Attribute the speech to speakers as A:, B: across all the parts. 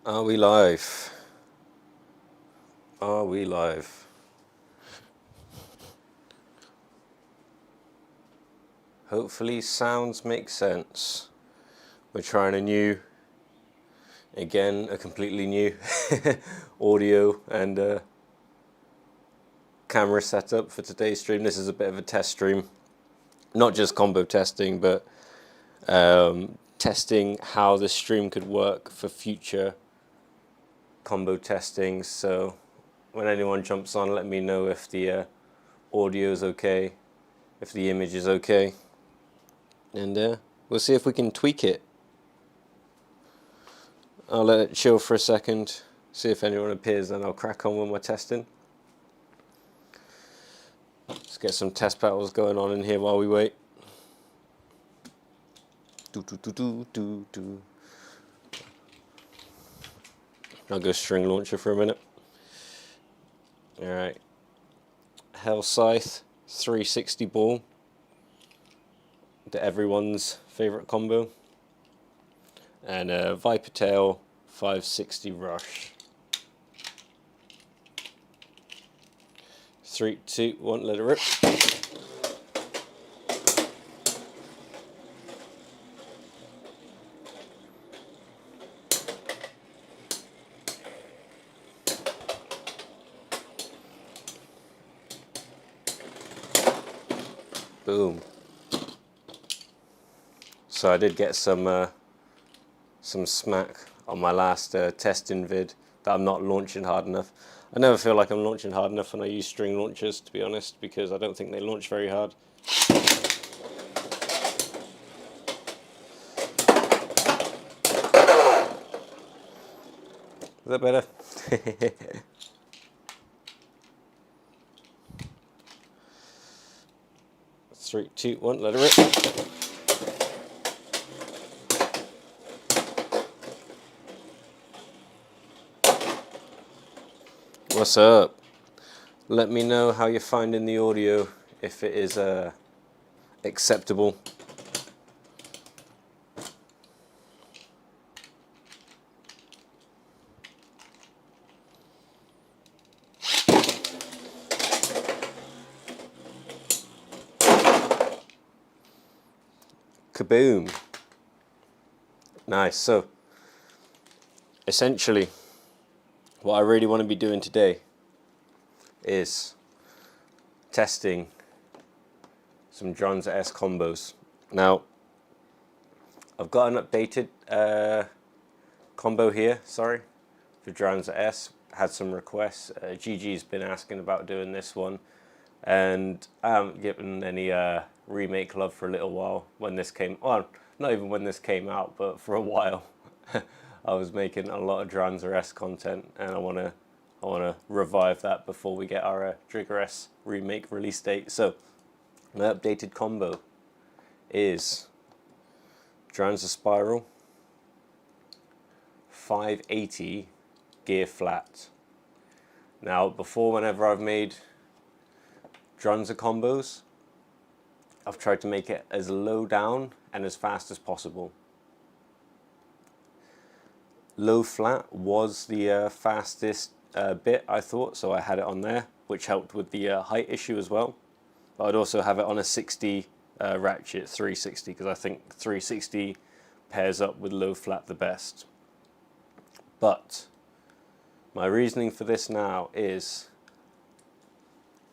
A: Are we live? Are we live? Hopefully sounds make sense. We're trying a completely new audio and camera setup for today's stream. This is a bit of a test stream. Not just combo testing, but testing how the stream could work for future combo testing. So when anyone jumps on, let me know if the audio is okay, if the image is okay, and we'll see if we can tweak it. I'll let it chill for a second, see if anyone appears, then I'll crack on with my testing. Let's get some test battles going on in here while we wait. I'll go string launcher for a minute. Alright. Hell Scythe 360 ball. Everyone's favourite combo. And Viper Tail 560 rush. 3, 2, 1, let it rip. Boom. So I did get some smack on my last testing vid that I'm not launching hard enough. I never feel like I'm launching hard enough when I use string launchers, to be honest, because I don't think they launch very hard. Is that better? 3, 2, 1, let it rip. What's up? Let me know how you're finding the audio, if it is acceptable. Kaboom. Nice. So essentially what I really want to be doing today is testing some Dranzer S combos. Now I've got an updated combo here, for Dranzer S. Had some requests. GG's been asking about doing this one, and I haven't given any remake love for a little while. When this came on, not even when this came out, but for a while, I was making a lot of Dranzer S content, and I wanna revive that before we get our Dranzer S remake release date. So my updated combo is Dranzer Spiral 580 gear flat. Now before, whenever I've made Dranzer combos, I've tried to make it as low down and as fast as possible. Low flat was the fastest bit, I thought, so I had it on there, which helped with the height issue as well. But I'd also have it on a 60 ratchet 360, because I think 360 pairs up with low flat the best. But my reasoning for this now is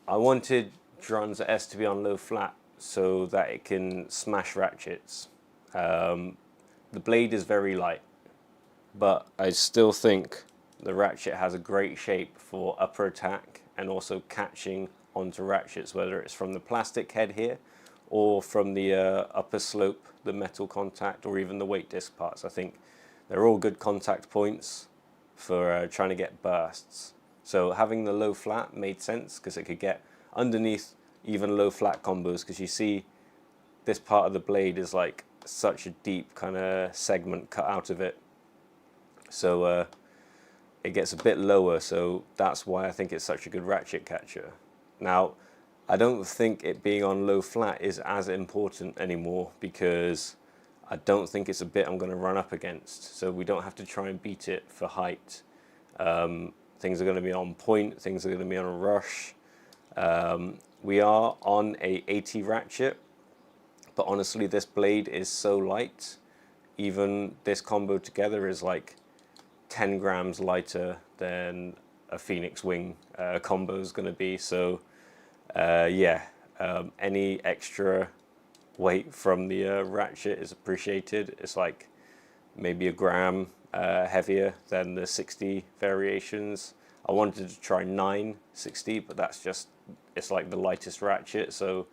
A: I wanted Dranzer S to be on low flat so that it can smash ratchets. The blade is very light, but I still think the ratchet has a great shape for upper attack and also catching onto ratchets, whether it's from the plastic head here or from the upper slope, the metal contact, or even the weight disc parts. I think they're all good contact points for trying to get bursts. So having the low flat made sense, because it could get underneath even low flat combos, because you see this part of the blade is like such a deep kind of segment cut out of it. So it gets a bit lower, so that's why I think it's such a good ratchet catcher. Now, I don't think it being on low flat is as important anymore, because I don't think it's a bit I'm going to run up against, so we don't have to try and beat it for height. Things are going to be on point, things are going to be on a rush. We are on a 80 ratchet, but honestly this blade is so light, even this combo together is like 10 grams lighter than a Phoenix Wing combo is going to be. So yeah, any extra weight from the ratchet is appreciated. It's like maybe a gram heavier than the 60 variations. I wanted to try 960, but that's just, it's like the lightest ratchet, so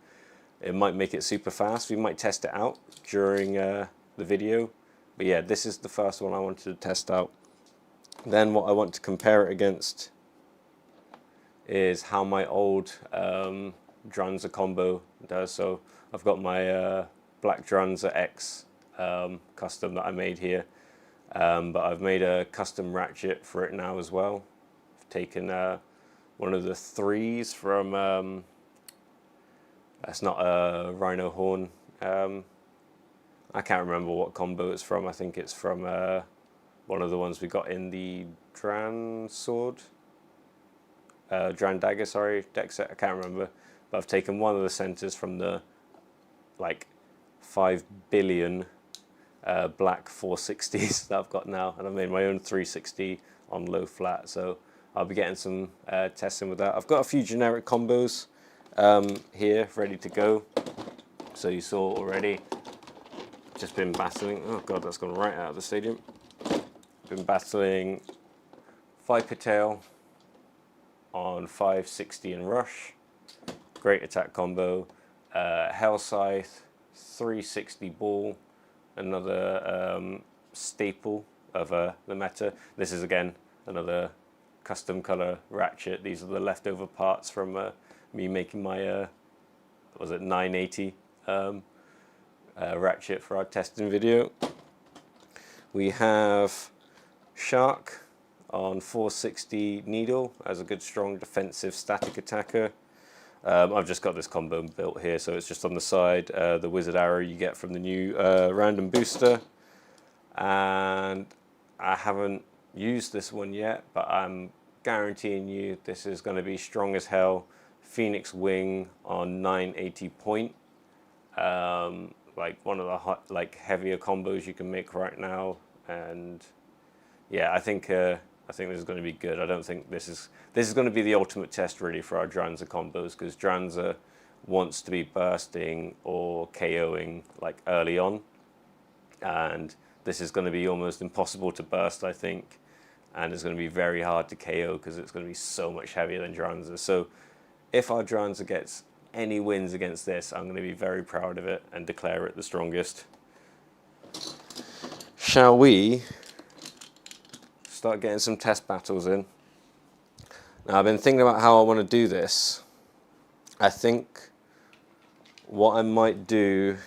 A: it might make it super fast. We might test it out during the video, but yeah, this is the first one I wanted to test out. Then what I want to compare it against is how my old Dranzer combo does. So I've got my black Dranzer S custom that I made here, but I've made a custom ratchet for it now as well. I've taken one of the 3s from, that's not a Rhino Horn, I can't remember what combo it's from. I think it's from one of the ones we got in the Dran Dagger, sorry, deck set, I can't remember. But I've taken one of the centers from the like 5 billion black 460s that I've got now, and I've made my own 360 on low flat, so I'll be getting some testing with that. I've got a few generic combos here ready to go. So you saw already, just been battling, oh god, that's gone right out of the stadium. Been battling Viper Tail on 560 and Rush, great attack combo. Hell Scythe, 360 Ball, another staple of the meta. This is again another custom color ratchet. These are the leftover parts from me making my was it 980 ratchet for our testing video. We have Shark on 460 Needle as a good strong defensive static attacker. I've just got this combo built here, so it's just on the side. The Wizard Arrow you get from the new random booster, and I haven't used this one yet, but I'm guaranteeing you this is going to be strong as hell. Phoenix Wing on 980 point, like one of the hot, like heavier combos you can make right now, and yeah, I think this is going to be good. I don't think this is going to be the ultimate test really for our Dranzer combos, because Dranzer wants to be bursting or KOing like early on, and this is going to be almost impossible to burst, I think, and it's going to be very hard to KO because it's going to be so much heavier than Dranzer. So if our Dranzer gets any wins against this, I'm going to be very proud of it and declare it the strongest. Shall we start getting some test battles in? Now, I've been thinking about how I want to do this. I think what I might do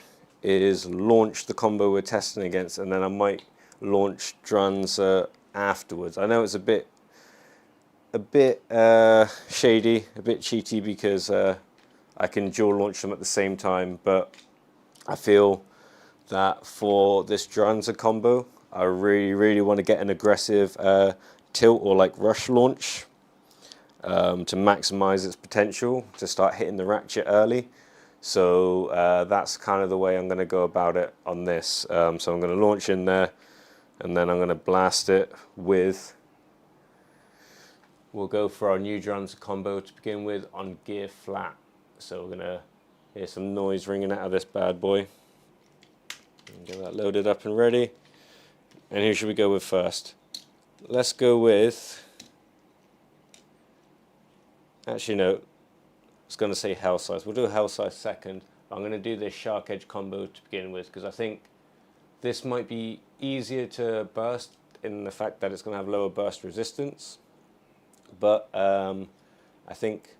A: is launch the combo we're testing against, and then I might launch Dranzer afterwards. I know it's a bit shady, a bit cheaty, because I can dual launch them at the same time, but I feel that for this Dranzer combo, I really want to get an aggressive tilt or like rush launch to maximize its potential, to start hitting the ratchet early. So that's kind of the way I'm going to go about it on this. So I'm going to launch in there, and then I'm going to blast it with, we'll go for our new Dranzer combo to begin with on gear flat. So we're going to hear some noise ringing out of this bad boy. Get that loaded up and ready. And who should we go with first? Let's go with, actually no, I was going to say Hell Scythe. We'll do a Hell Scythe second. I'm going to do this Shark Edge combo to begin with, because I think this might be easier to burst in the fact that it's going to have lower burst resistance. But I think,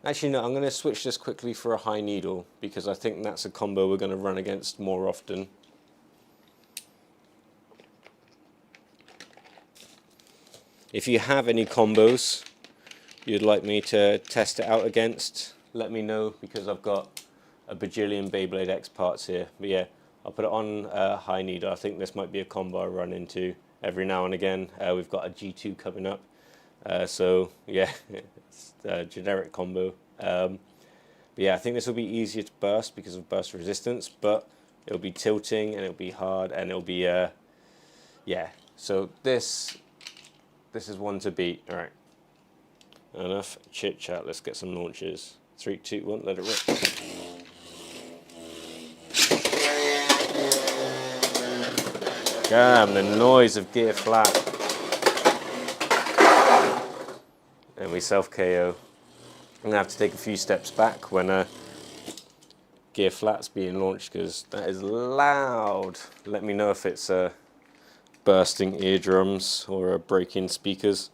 A: actually no, I'm going to switch this quickly for a high needle, because I think that's a combo we're going to run against more often. If you have any combos you'd like me to test it out against, let me know, because I've got a bajillion Beyblade X parts here. But yeah, I'll put it on high needle. I think this might be a combo I run into every now and again. We've got a G2 coming up. So yeah, it's a generic combo. But yeah, I think this will be easier to burst because of burst resistance, but it'll be tilting and it'll be hard and it'll be, yeah. So this is one to beat. All right, enough chit chat. Let's get some launches. 3, 2, 1, let it rip. Damn, the noise of gear flat. And we self KO. I'm gonna have to take a few steps back when gear flat's being launched because that is loud. Let me know if it's bursting eardrums or breaking speakers.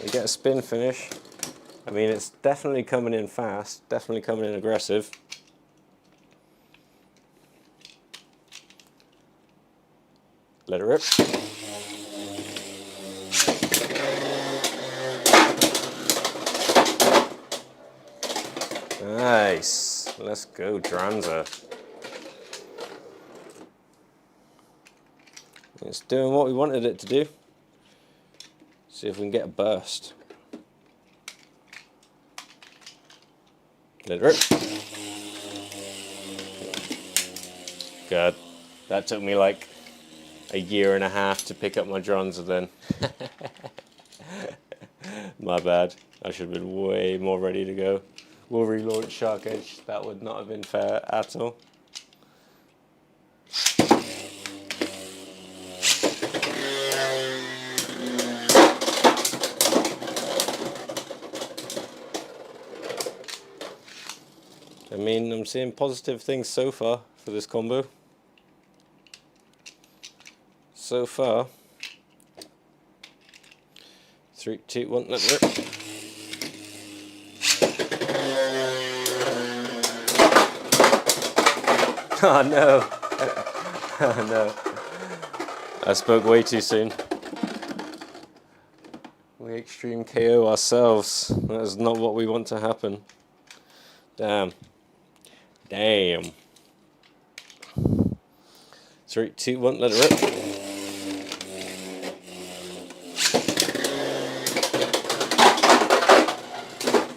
A: We get a spin finish. I mean, it's definitely coming in fast, definitely coming in aggressive. Let it rip. Nice. Let's go, Dranzer. It's doing what we wanted it to do. See if we can get a burst. Let it rip. God, that took me like a year and a half to pick up my Dranzer then. My bad. I should have been way more ready to go. We'll relaunch Shark Edge. That would not have been fair at all. I mean, I'm seeing positive things so far for this combo. So far. 3, 2, 1, let it rip. Oh no. Oh no. I spoke way too soon. We extreme KO ourselves. That is not what we want to happen. Damn. Damn. 3, 2, 1, let it rip.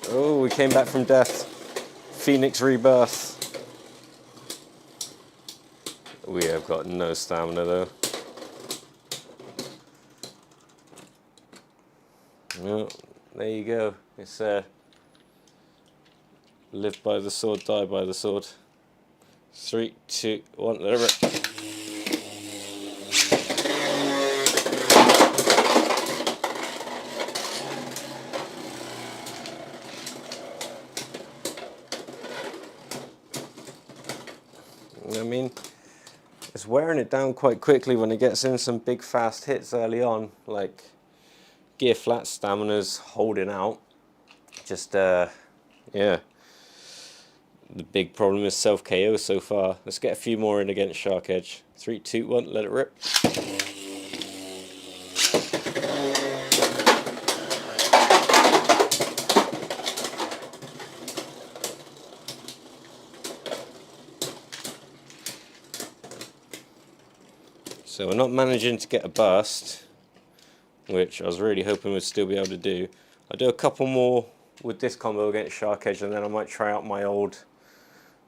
A: Oh, we came back from death. Phoenix rebirth. We have got no stamina though. Well, there you go. It's live by the sword, die by the sword. 3, 2, 1, let it rip. I mean, it's wearing it down quite quickly when it gets in some big fast hits early on, like gear flat stamina's holding out. Just yeah. The big problem is self KO so far. Let's get a few more in against Shark Edge. 3, 2, 1, let it rip. So we're not managing to get a burst, which I was really hoping we'd still be able to do. I'll do a couple more with this combo against Shark Edge, and then I might try out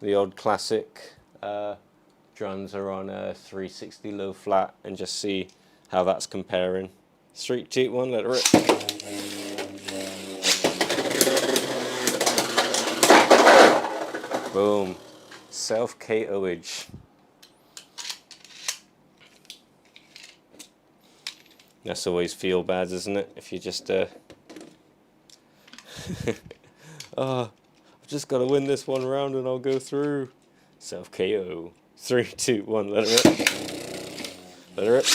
A: the old classic Dranzer on a 360 low flat and just see how that's comparing. 3, 2, 1, let it rip. Boom. Self KO'age. That's always feel bad, isn't it? If you just oh, I've just got to win this one round and I'll go through. Self KO. 3, 2, 1, let it rip. Let it rip.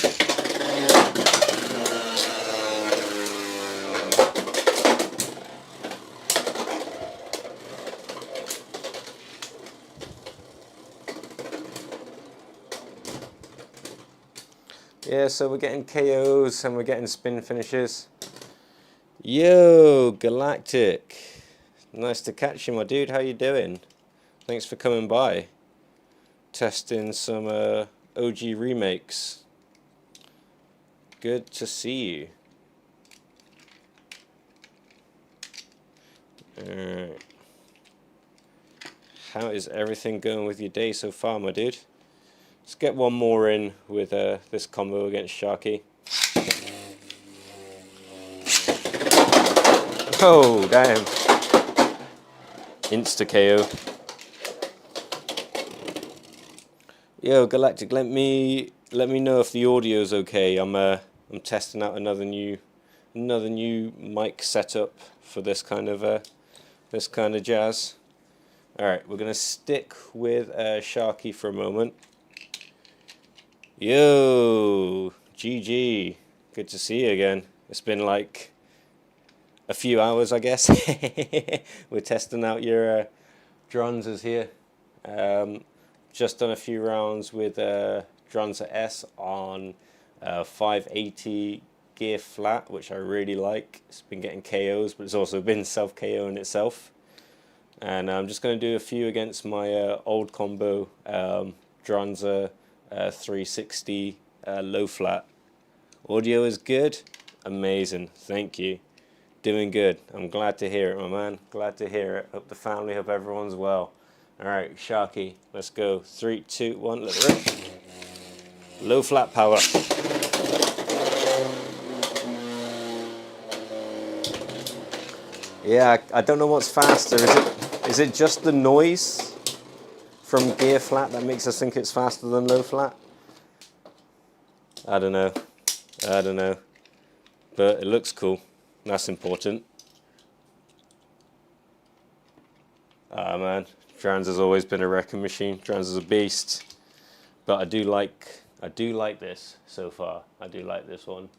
A: Yeah, so we're getting KOs and we're getting spin finishes. Yo, Galactic. Nice to catch you, my dude. How you doing? Thanks for coming by. Testing some OG remakes. Good to see you. Alright. How is everything going with your day so far, my dude? Let's get one more in with this combo against Sharky. Oh, damn. Insta KO. Yo, Galactic, let me know if the audio's okay. I'm testing out another new mic setup for this kind of jazz. All right, we're gonna stick with Sharky for a moment. Yo, GG, good to see you again. It's been like a few hours, I guess. We're testing out your Dranzers here. Just done a few rounds with Dranzer S on 580 gear flat, which I really like. It's been getting KOs, but it's also been self-KO in itself. And I'm just going to do a few against my old combo, Dranzer 360 low flat. Audio is good? Amazing, thank you. Doing good. I'm glad to hear it, my man. Glad to hear it. Hope the family, hope everyone's well. Alright, Sharky, let's go. 3, 2, 1, let's rip. Low flat power. Yeah, I don't know what's faster. Is it just the noise from gear flat that makes us think it's faster than low flat? I don't know. But it looks cool. That's important. Ah man, Dranzer's always been a wrecking machine. Dranzer's a beast. But I do like this so far. I do like this one.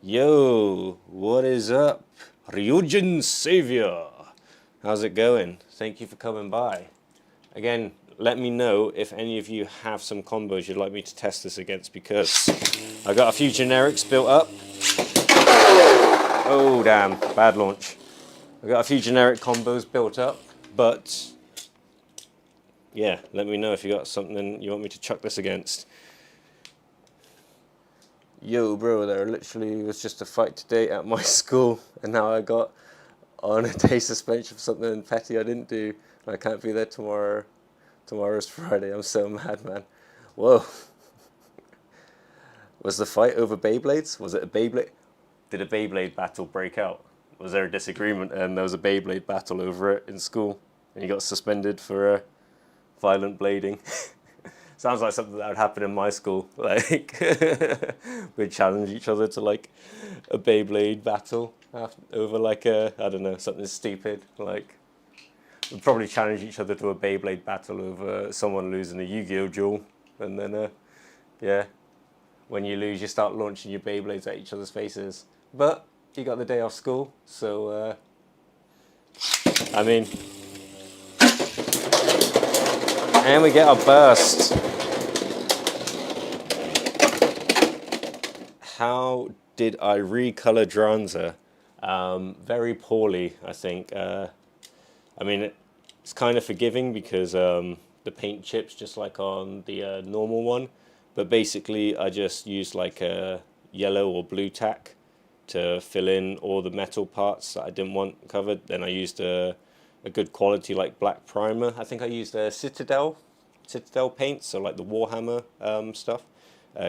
A: Yo, what is up? Ryujin Savior. How's it going? Thank you for coming by. Again, let me know if any of you have some combos you'd like me to test this against, because I got a few generics built up. Oh damn, bad launch. I got a few generic combos built up, but yeah, let me know if you got something you want me to chuck this against. Yo bro, there literally was just a fight today at my school, and now I got on a day suspension for something petty I didn't do, and I can't be there tomorrow. Tomorrow's Friday. I'm so mad, man. Whoa. Was the fight over Beyblades? Was it a Beyblade? Did a Beyblade battle break out? Was there a disagreement and there was a Beyblade battle over it in school, and you got suspended for violent blading? Sounds like something that would happen in my school. Like, we'd challenge each other to like a Beyblade battle over like I don't know, something stupid. Like, we'd probably challenge each other to a Beyblade battle over someone losing a Yu-Gi-Oh duel, and then yeah, when you lose, you start launching your Beyblades at each other's faces. But you got the day off school, so I mean, and we get our burst. How did I recolor Dranzer? Very poorly, I think. I mean, it's kind of forgiving because the paint chips just like on the normal one, but basically I just used like a yellow or blue tack to fill in all the metal parts that I didn't want covered. Then I used a good quality like black primer. I think I used a Citadel paint, so like the Warhammer stuff,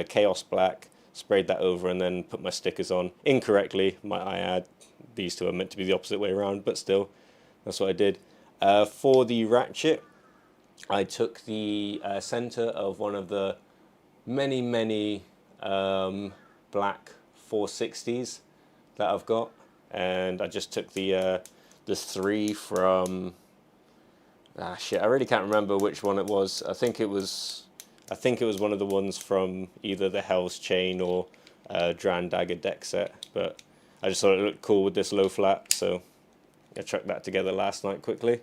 A: Chaos Black. Sprayed that over and then put my stickers on incorrectly. Might I add, these two are meant to be the opposite way around, but still, that's what I did. For the ratchet, I took the center of one of the many black 460s that I've got, and I just took the 3 from shit, I really can't remember which one it was. I think it was one of the ones from either the Hell's Chain or Dran Dagger deck set, but I just thought it looked cool with this low flat, so I chucked that together last night quickly.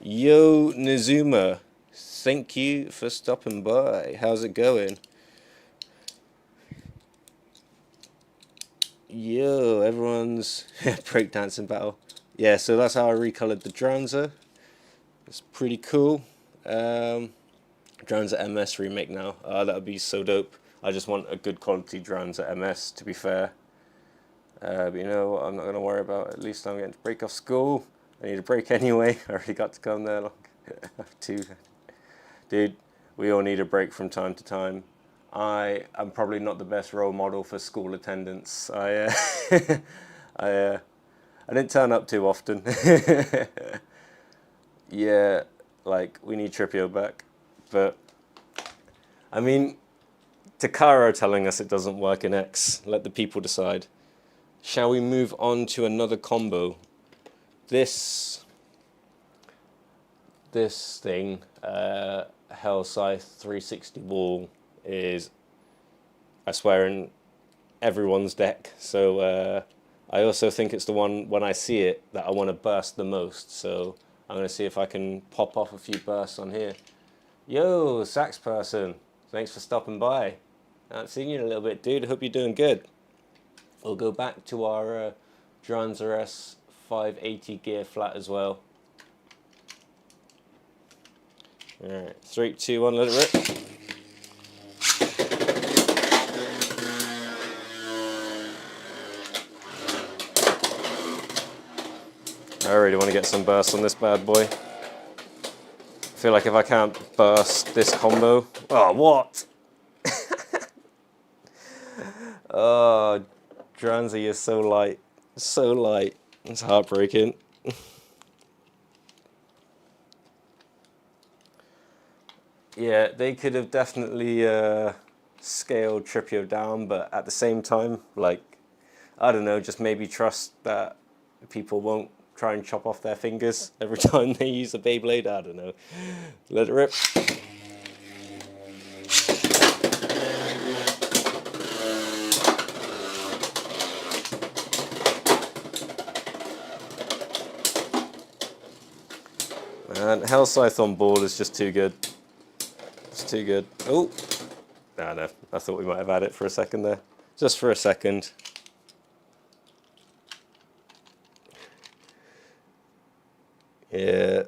A: Yo Nizuma, Thank you for stopping by. How's it going? Yo, everyone's breakdancing battle. Yeah, so that's how I recolored the Dranzer. It's pretty cool. Dranzer MS remake now. That would be so dope. I just want a good quality Dranzer MS, to be fair. But you know what, I'm not going to worry about it. At least I'm getting to break off school. I need a break anyway. I already got to come there. Look. Dude, we all need a break from time to time. I'm probably not the best role model for school attendance. I didn't turn up too often. Yeah, like, we need Tripio back. But, I mean, Takara telling us it doesn't work in X. Let the people decide. Shall we move on to another combo? This thing, Hell Scythe 360 Wall, is, I swear, in everyone's deck. So I also think it's the one, when I see it, that I want to burst the most. So I'm going to see if I can pop off a few bursts on here. Yo, sax person, thanks for stopping by. I haven't seen you in a little bit, dude. I hope you're doing good. We'll go back to our Dranzer S 580 gear flat as well. Alright, 3, 2, 1, let it rip. I really want to get some bursts on this bad boy. I feel like if I can't burst this combo... Oh, what? Oh, Dranzer, you're so light. So light. It's heartbreaking. Yeah, they could have definitely scaled Tripio down, but at the same time, like, I don't know, just maybe trust that people won't try and chop off their fingers every time they use a Beyblade. I don't know. Let it rip. Man, Hell Scythe on board is just too good. It's too good. Oh, no, I thought we might have had it for a second there. Just for a second. Yeah.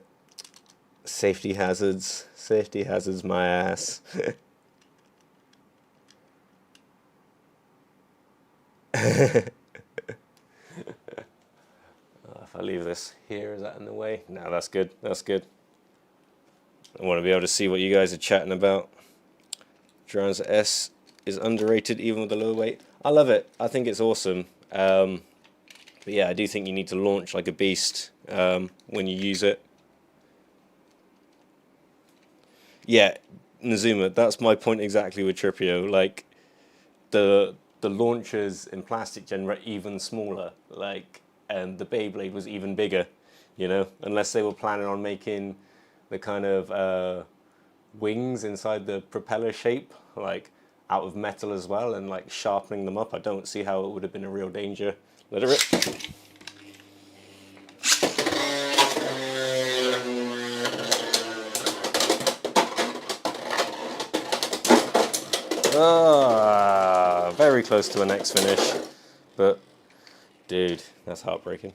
A: Safety hazards. Safety hazards my ass. If I leave this here, is that in the way? No, that's good. That's good. I want to be able to see what you guys are chatting about. Dranzer S is underrated even with the low weight. I love it. I think it's awesome. But yeah, I do think you need to launch like a beast when you use it. Yeah, Nazuma, that's my point exactly with Tripio. Like, the launchers in plastic gen were even smaller. Like, and the Beyblade was even bigger, you know, unless they were planning on making the kind of wings inside the propeller shape, like out of metal as well, and like sharpening them up. I don't see how it would have been a real danger. Let it rip. Ah, very close to an X finish, but dude, that's heartbreaking.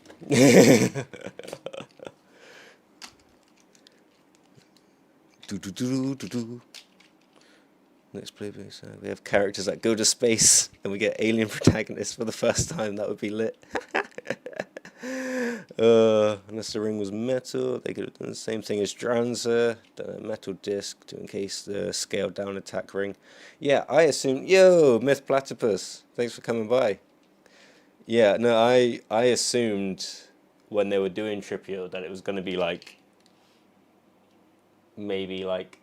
A: Next play base. We have characters that go to space, and we get alien protagonists for the first time. That would be lit. Unless the ring was metal, they could have done the same thing as Dranzer, done a metal disc to encase the scaled down attack ring. Yeah, I assume. Yo, Myth Platypus, thanks for coming by. Yeah, no, I assumed when they were doing Tripio that it was going to be like maybe like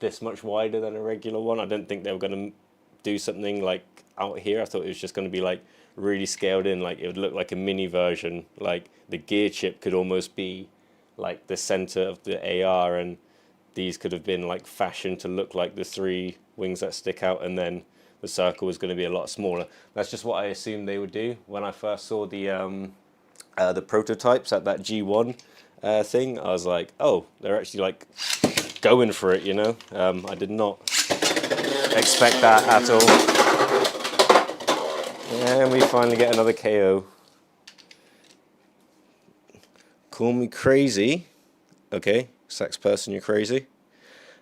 A: this much wider than a regular one. I didn't think they were going to do something like out here. I thought it was just going to be like really scaled in, like it would look like a mini version. Like the gear chip could almost be like the center of the AR, and these could have been like fashioned to look like the 3 wings that stick out, and then the circle was going to be a lot smaller. That's just what I assumed they would do when I first saw the prototypes at that G1 thing. I was like, oh, they're actually like going for it, you know. I did not expect that at all. And we finally get another KO. Call me crazy. Okay, Sax person, you're crazy.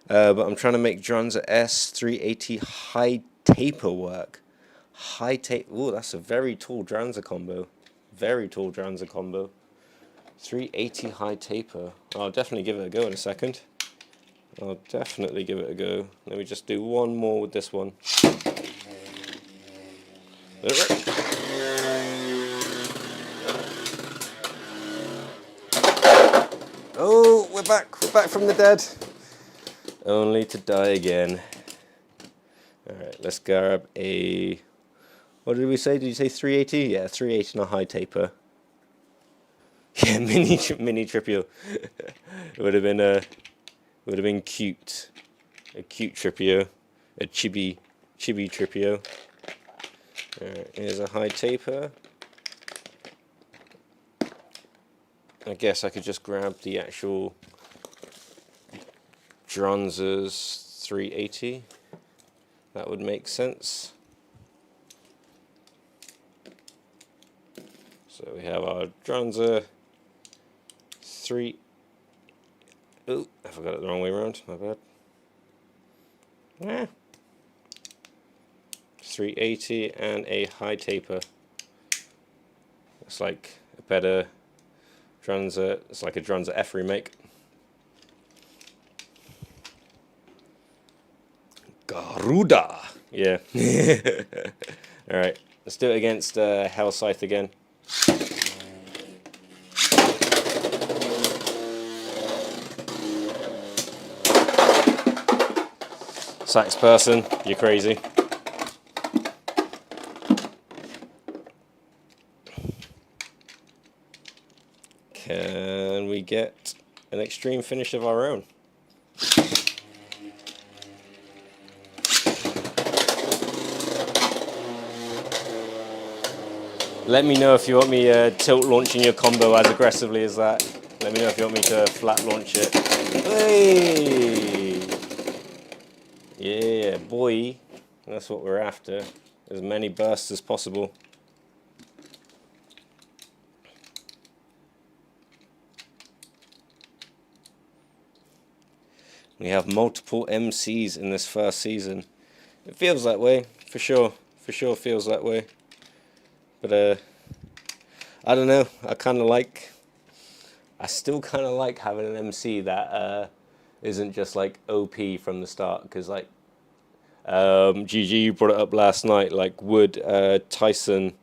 A: But I'm trying to make Dranzer S 380 high taper work. High taper. Ooh, that's a very tall Dranzer combo. Very tall Dranzer combo. 380 high taper. I'll definitely give it a go in a second. I'll definitely give it a go. Let me just do one more with this one. Oh, we're back from the dead. Only to die again. Alright, let's grab a... What did we say? Did you say 380? Yeah, 380 and a high taper. Yeah, mini Tripio. It would have been cute. A cute Tripio. A chibi Tripio. Alright, here's a high taper. I guess I could just grab the actual Dranzer's 380. That would make sense. So we have our Dranzer 3. Oh, I forgot it the wrong way around. My bad. 380 and a high taper. It's like a better Dranzer. It's like a Dranzer F remake. Garuda. Yeah. All right. Let's do it against Hell Scythe again. Sax person, you're crazy. Can we get an extreme finish of our own? Let me know if you want me tilt launching your combo as aggressively as that. Let me know if you want me to flat launch it. Hey! Yeah, boy. That's what we're after. As many bursts as possible. We have multiple MCs in this first season. It feels that way, for sure. For sure feels that way. But I don't know. I still kind of like having an MC that isn't just like OP from the start. Because like GG brought it up last night. Like would Tyson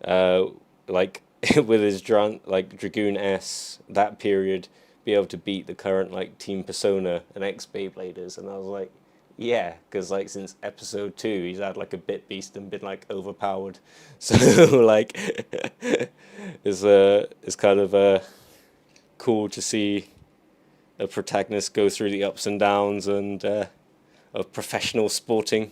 A: like with his Dragoon S that period be able to beat the current like Team Persona and ex Beybladers? And I was like, yeah, because like since episode 2 he's had like a bit beast and been like overpowered. So like it's kind of cool to see a protagonist go through the ups and downs and of professional sporting.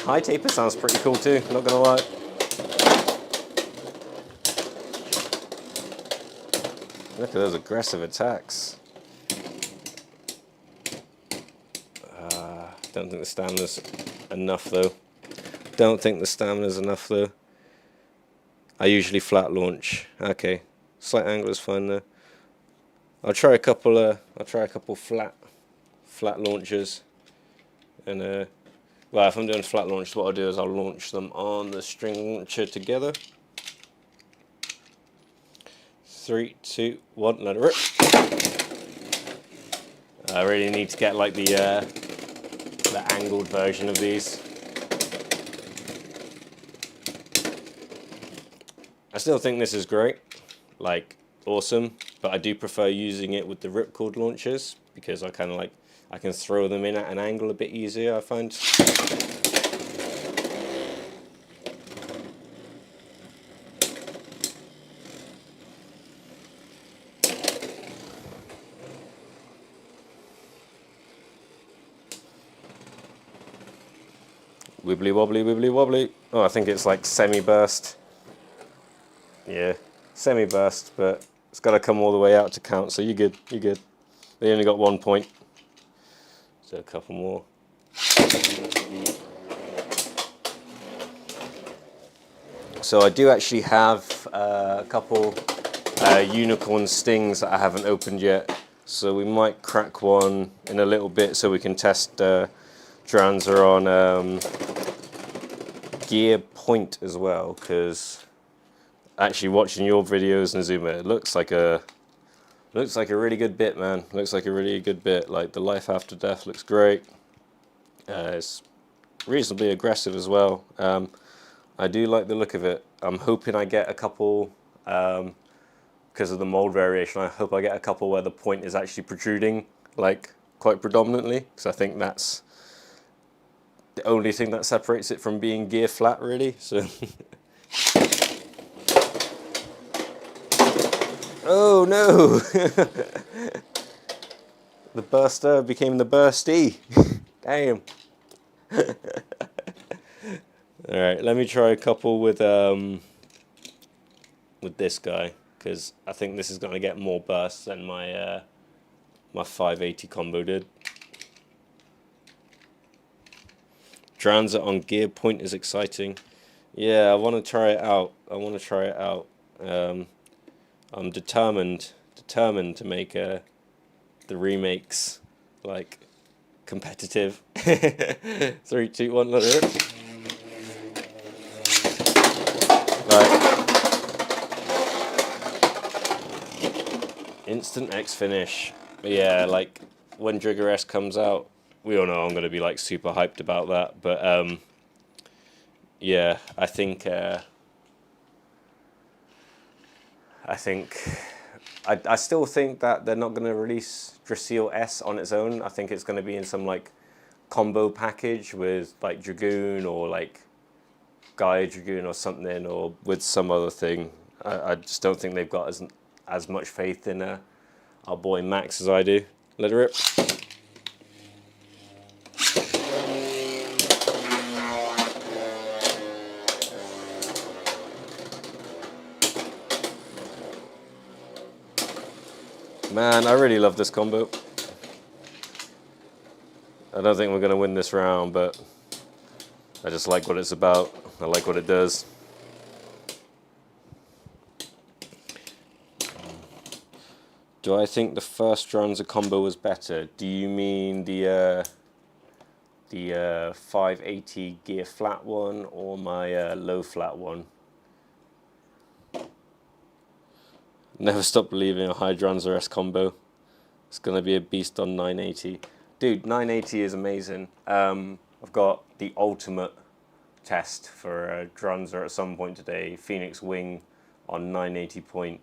A: High taper sounds pretty cool too, not gonna lie. Look at those aggressive attacks. Don't think the stamina's enough though. I usually flat launch. Okay, slight angle is fine though. I'll try a couple flat launches, and well, if I'm doing flat launch, what I'll do is I'll launch them on the string launcher together. 3, 2, 1, let it rip. I really need to get like the angled version of these. I still think this is great, like awesome, but I do prefer using it with the ripcord launchers because I kind of like I can throw them in at an angle a bit easier, I find. Wibbly wobbly, wibbly wobbly. Oh, I think it's like semi-burst. Yeah. semi-burst, but it's got to come all the way out to count, so you're good, you're good. They only got 1 point, so a couple more. So I do actually have a couple unicorn stings that I haven't opened yet, so we might crack one in a little bit so we can test Dranzer on gear point as well, because actually watching your videos, Nazuma, it looks like a really good bit, man. Looks like a really good bit. Like the life after death looks great. It's reasonably aggressive as well. I do like the look of it. I'm hoping I get a couple, because of the mold variation, I hope I get a couple where the point is actually protruding, like quite predominantly, because I think that's the only thing that separates it from being gear flat, really. So. Oh no! The burster became the bursty. Damn. All right, let me try a couple with this guy, because I think this is going to get more bursts than my my 580 combo did. Dranzer on gear point is exciting. Yeah, I want to try it out. I'm determined to make the remakes like competitive. 3, 2, 1, let it rip. Right. Instant X finish. Yeah, like when Dranzer S comes out, we all know I'm going to be like super hyped about that. But yeah, I think I still think that they're not going to release Dranzer S on its own. I think it's going to be in some like combo package with like Dragoon or like Gaia Dragoon or something, or with some other thing. I just don't think they've got as much faith in our boy Max as I do. Let it rip. Man, I really love this combo. I don't think we're going to win this round, but I just like what it's about. I like what it does. Do I think the first Dranzer combo was better? Do you mean the 580 gear flat one or my low flat one? Never stop believing a high Dranzer S combo. It's going to be a beast on 980. Dude, 980 is amazing. I've got the ultimate test for Dranzer at some point today. Phoenix Wing on 980 point.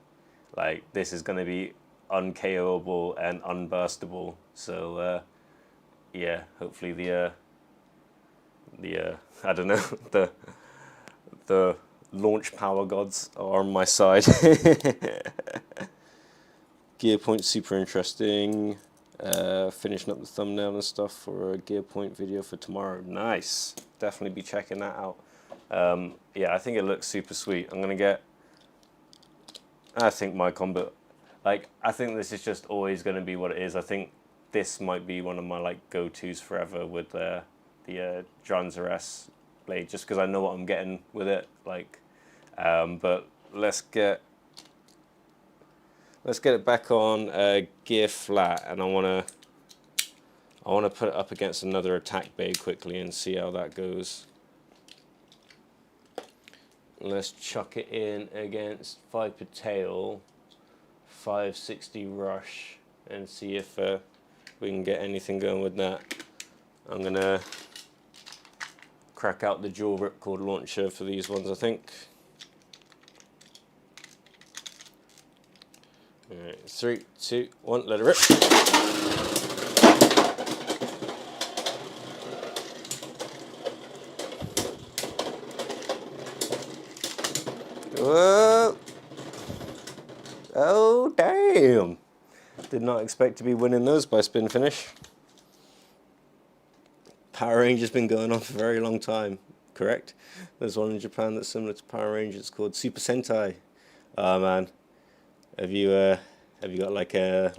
A: Like, this is going to be unKOable and unburstable. So, yeah, hopefully the I don't know, the launch power gods are on my side. Gear point super interesting. Finishing up the thumbnail and stuff for a gear point video for tomorrow. Nice. Definitely be checking that out. Yeah, I think it looks super sweet. I'm gonna get. I think my combo, like, I think this is just always gonna be what it is. I think this might be one of my like go-tos forever with the Dranzer S blade, just because I know what I'm getting with it. Like, but let's get it back on gear flat, and I wanna put it up against another attack blade quickly and see how that goes. Let's chuck it in against Viper Tail, 560 Rush, and see if we can get anything going with that. I'm gonna crack out the dual ripcord launcher for these ones, I think. Alright, 3, 2, 1, let it rip. Whoa! Oh, damn! Did not expect to be winning those by spin finish. Power Range has been going on for a very long time, correct? There's one in Japan that's similar to Power Range. It's called Super Sentai. Oh man, have you got like a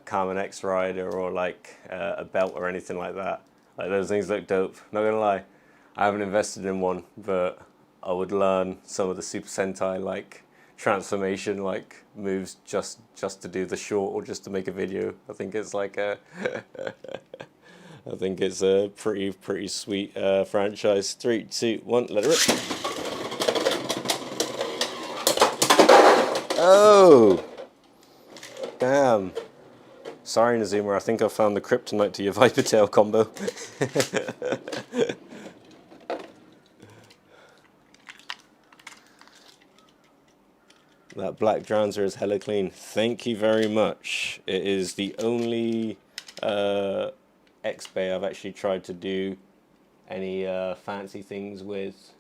A: Carmen X rider or like a belt or anything like that? Like those things look dope. Not gonna lie, I haven't invested in one, but I would learn some of the Super Sentai like transformation like moves just to do the short or just to make a video. I think it's like a I think it's a pretty sweet franchise. 3, 2, 1, let it rip. Oh, damn. Sorry, Nazuma, I think I found the kryptonite to your Viper Tail combo. That black Dranzer is hella clean. Thank you very much. It is the only X-Bay I've actually tried to do any fancy things with.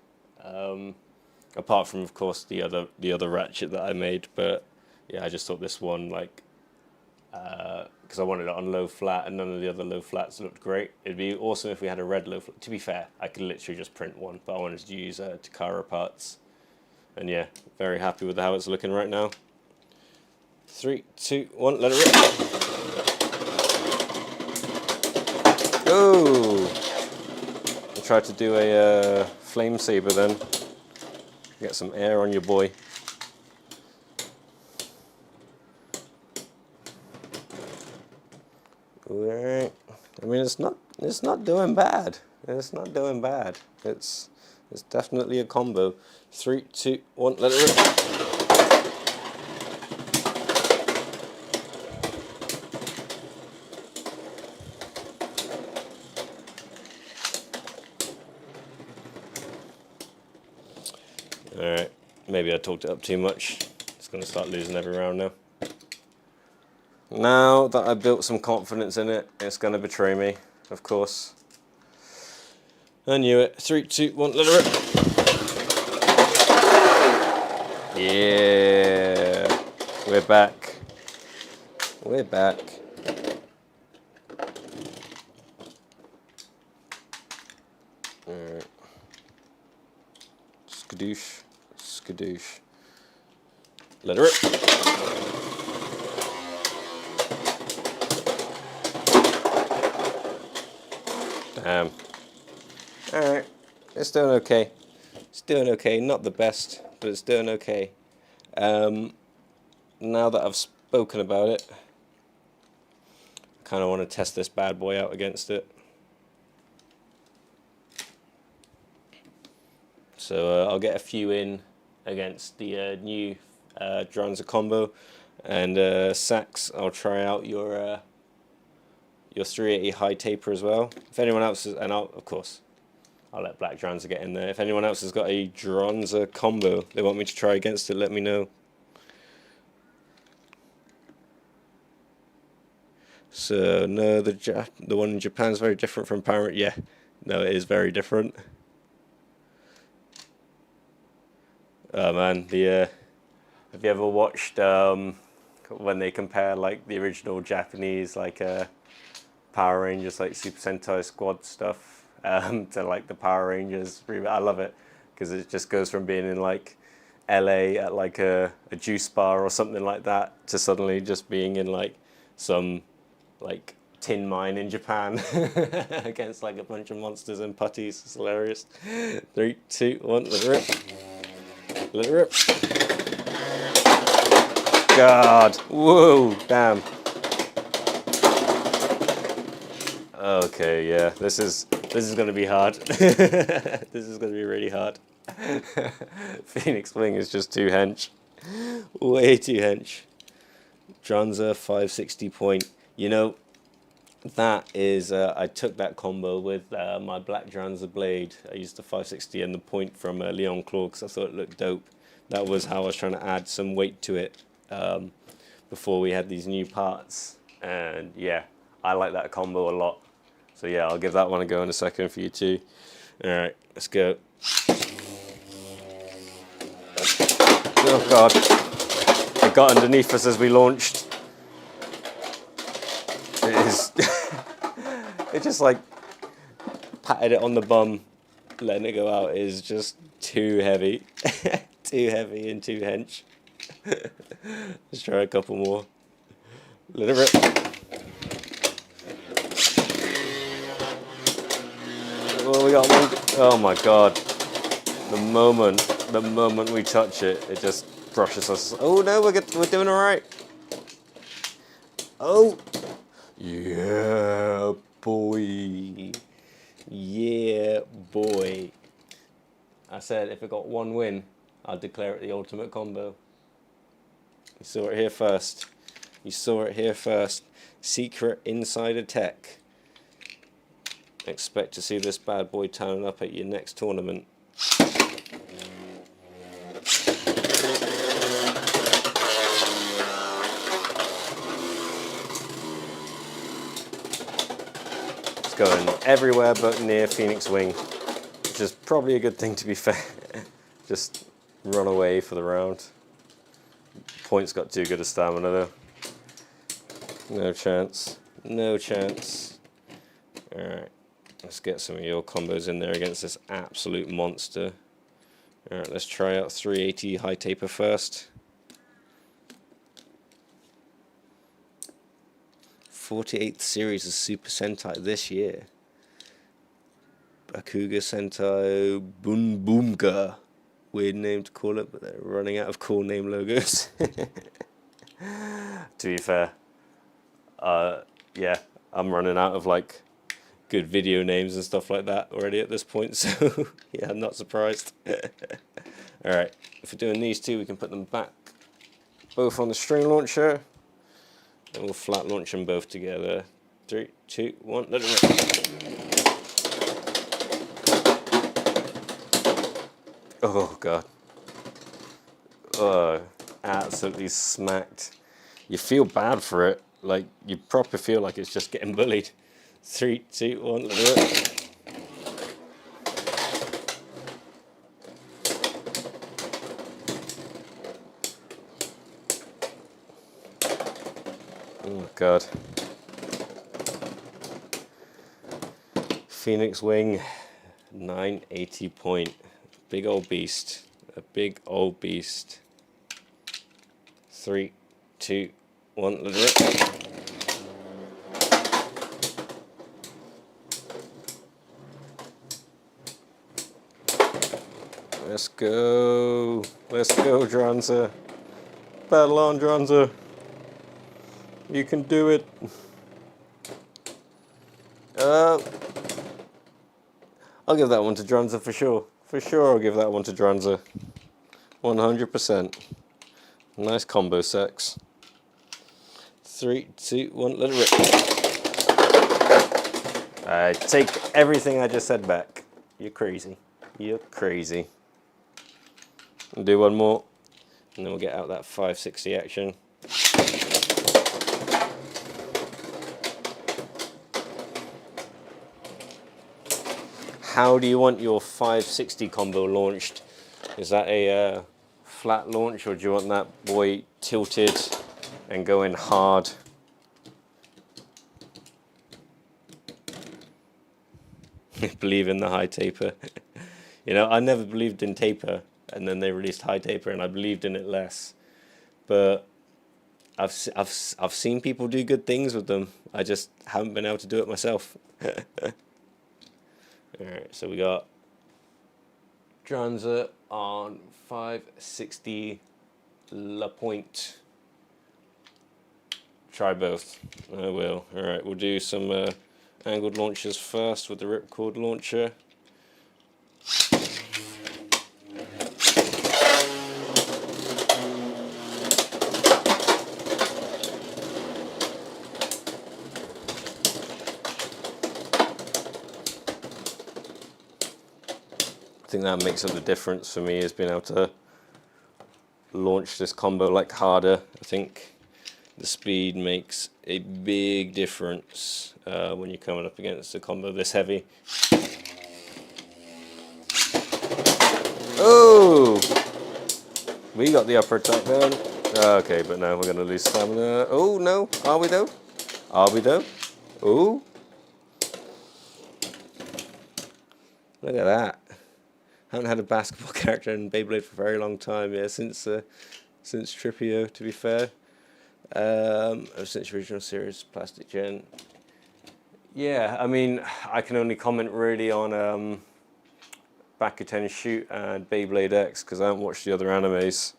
A: Apart from, of course, the other ratchet that I made. But yeah, I just thought this one, like, because I wanted it on low flat and none of the other low flats looked great. It'd be awesome if we had a red low flat. To be fair, I could literally just print one, but I wanted to use Takara parts. And yeah, very happy with how it's looking right now. 3, 2, 1, let it rip. Oh! I tried to do a flame saber then. Get some air on your boy. Alright. I mean, it's not doing bad. It's not doing bad. It's definitely a combo. 3, 2, 1, let it rip. Alright, maybe I talked it up too much. It's going to start losing every round now. Now that I built some confidence in it, it's going to betray me, of course. I knew it. 3, 2, 1, let it rip. Yeah, we're back. We're back. Alright. Skadoosh. Skadoosh. Let it rip. Damn. Alright. It's doing okay. It's doing okay. Not the best, but it's doing okay. Now that I've spoken about it, I kind of want to test this bad boy out against it. So I'll get a few in against the new Dranzer combo, and Sax, I'll try out your 380 high taper as well. If anyone else is, and of course I'll let Black Dranzer get in there. If anyone else has got a Dranzer combo they want me to try against it, let me know. So no, the one in Japan is very different from Power. Yeah, no, it is very different. Oh man, have you ever watched when they compare like the original Japanese like Power Rangers, like Super Sentai Squad stuff, to like the Power Rangers? I love it because it just goes from being in like LA at like a juice bar or something like that to suddenly just being in like some like tin mine in Japan against like a bunch of monsters and putties. It's hilarious. 3, 2, 1, let it rip. Let it rip. God. Whoa. Damn. Okay, yeah. This is going to be hard. This is going to be really hard. Phoenix Wing is just too hench. Way too hench. Dranzer 560 point. You know, that is, I took that combo with my Black Dranzer blade. I used the 560 and the point from Leon Claw because I thought it looked dope. That was how I was trying to add some weight to it before we had these new parts. And yeah, I like that combo a lot. So yeah, I'll give that one a go in a second for you too. Alright, let's go. Oh god. It got underneath us as we launched. It is. It just like patted it on the bum, letting it go out is just too heavy. Too heavy and too hench. Let's try a couple more. Let it rip. Oh, we got one. Oh my god. The moment we touch it, it just brushes us. Oh no, we're doing alright. Oh. Yeah, boy. Yeah, boy. I said if it got one win, I'd declare it the ultimate combo. You saw it here first. You saw it here first. Secret insider tech. Expect to see this bad boy turning up at your next tournament. It's going everywhere but near Phoenix Wing, which is probably a good thing, to be fair. Just run away for the round. Point's got too good a stamina though. No chance. No chance. Alright, let's get some of your combos in there against this absolute monster. Alright, let's try out 380 high taper first. 48th series of Super Sentai this year. Bakuga Sentai Boom Boomga. Weird name to call it, but they're running out of cool name logos. To be fair, yeah, I'm running out of like good video names and stuff like that already at this point, so yeah, I'm not surprised. Alright, if we're doing these two, we can put them back both on the string launcher, and we'll flat launch them both together. 3, 2, 1, let it rip. Oh god. Oh, absolutely smacked. You feel bad for it, like you proper feel like it's just getting bullied. 3, 2, 1, let it rip. Oh god. Phoenix Wing, 980 point. Big old beast. A big old beast. 3, 2, 1, let it rip. Let's go. Let's go, Dranzer. Battle on, Dranzer. You can do it. I'll give that one to Dranzer for sure. For sure I'll give that one to Dranzer. 100%. Nice combo sex. 3, 2, 1, let it rip. I take everything I just said back. You're crazy. You're crazy. I'll do one more, and then we'll get out that 560 action. How do you want your 560 combo launched? Is that a flat launch, or do you want that boy tilted and going hard? Believe in the high taper. You know, I never believed in taper, and then they released high taper, and I believed in it less. But I've seen people do good things with them. I just haven't been able to do it myself. Alright, so we got Dranzer on 560 La Pointe. Try both. I will. Alright, we'll do some angled launches first with the ripcord launcher. I think that makes up the difference for me, is being able to launch this combo like harder. I think the speed makes a big difference when you're coming up against a combo this heavy. Oh! We got the upper attack down. Okay, but now we're going to lose stamina. Oh no, are we though? Are we though? Oh! Look at that. Haven't had a basketball character in Beyblade for a very long time, yeah, since since Tripio, to be fair. Since original series, Plastic Gen. Yeah, I mean, I can only comment really on Bakuten Shoot and Beyblade X because I haven't watched the other animes.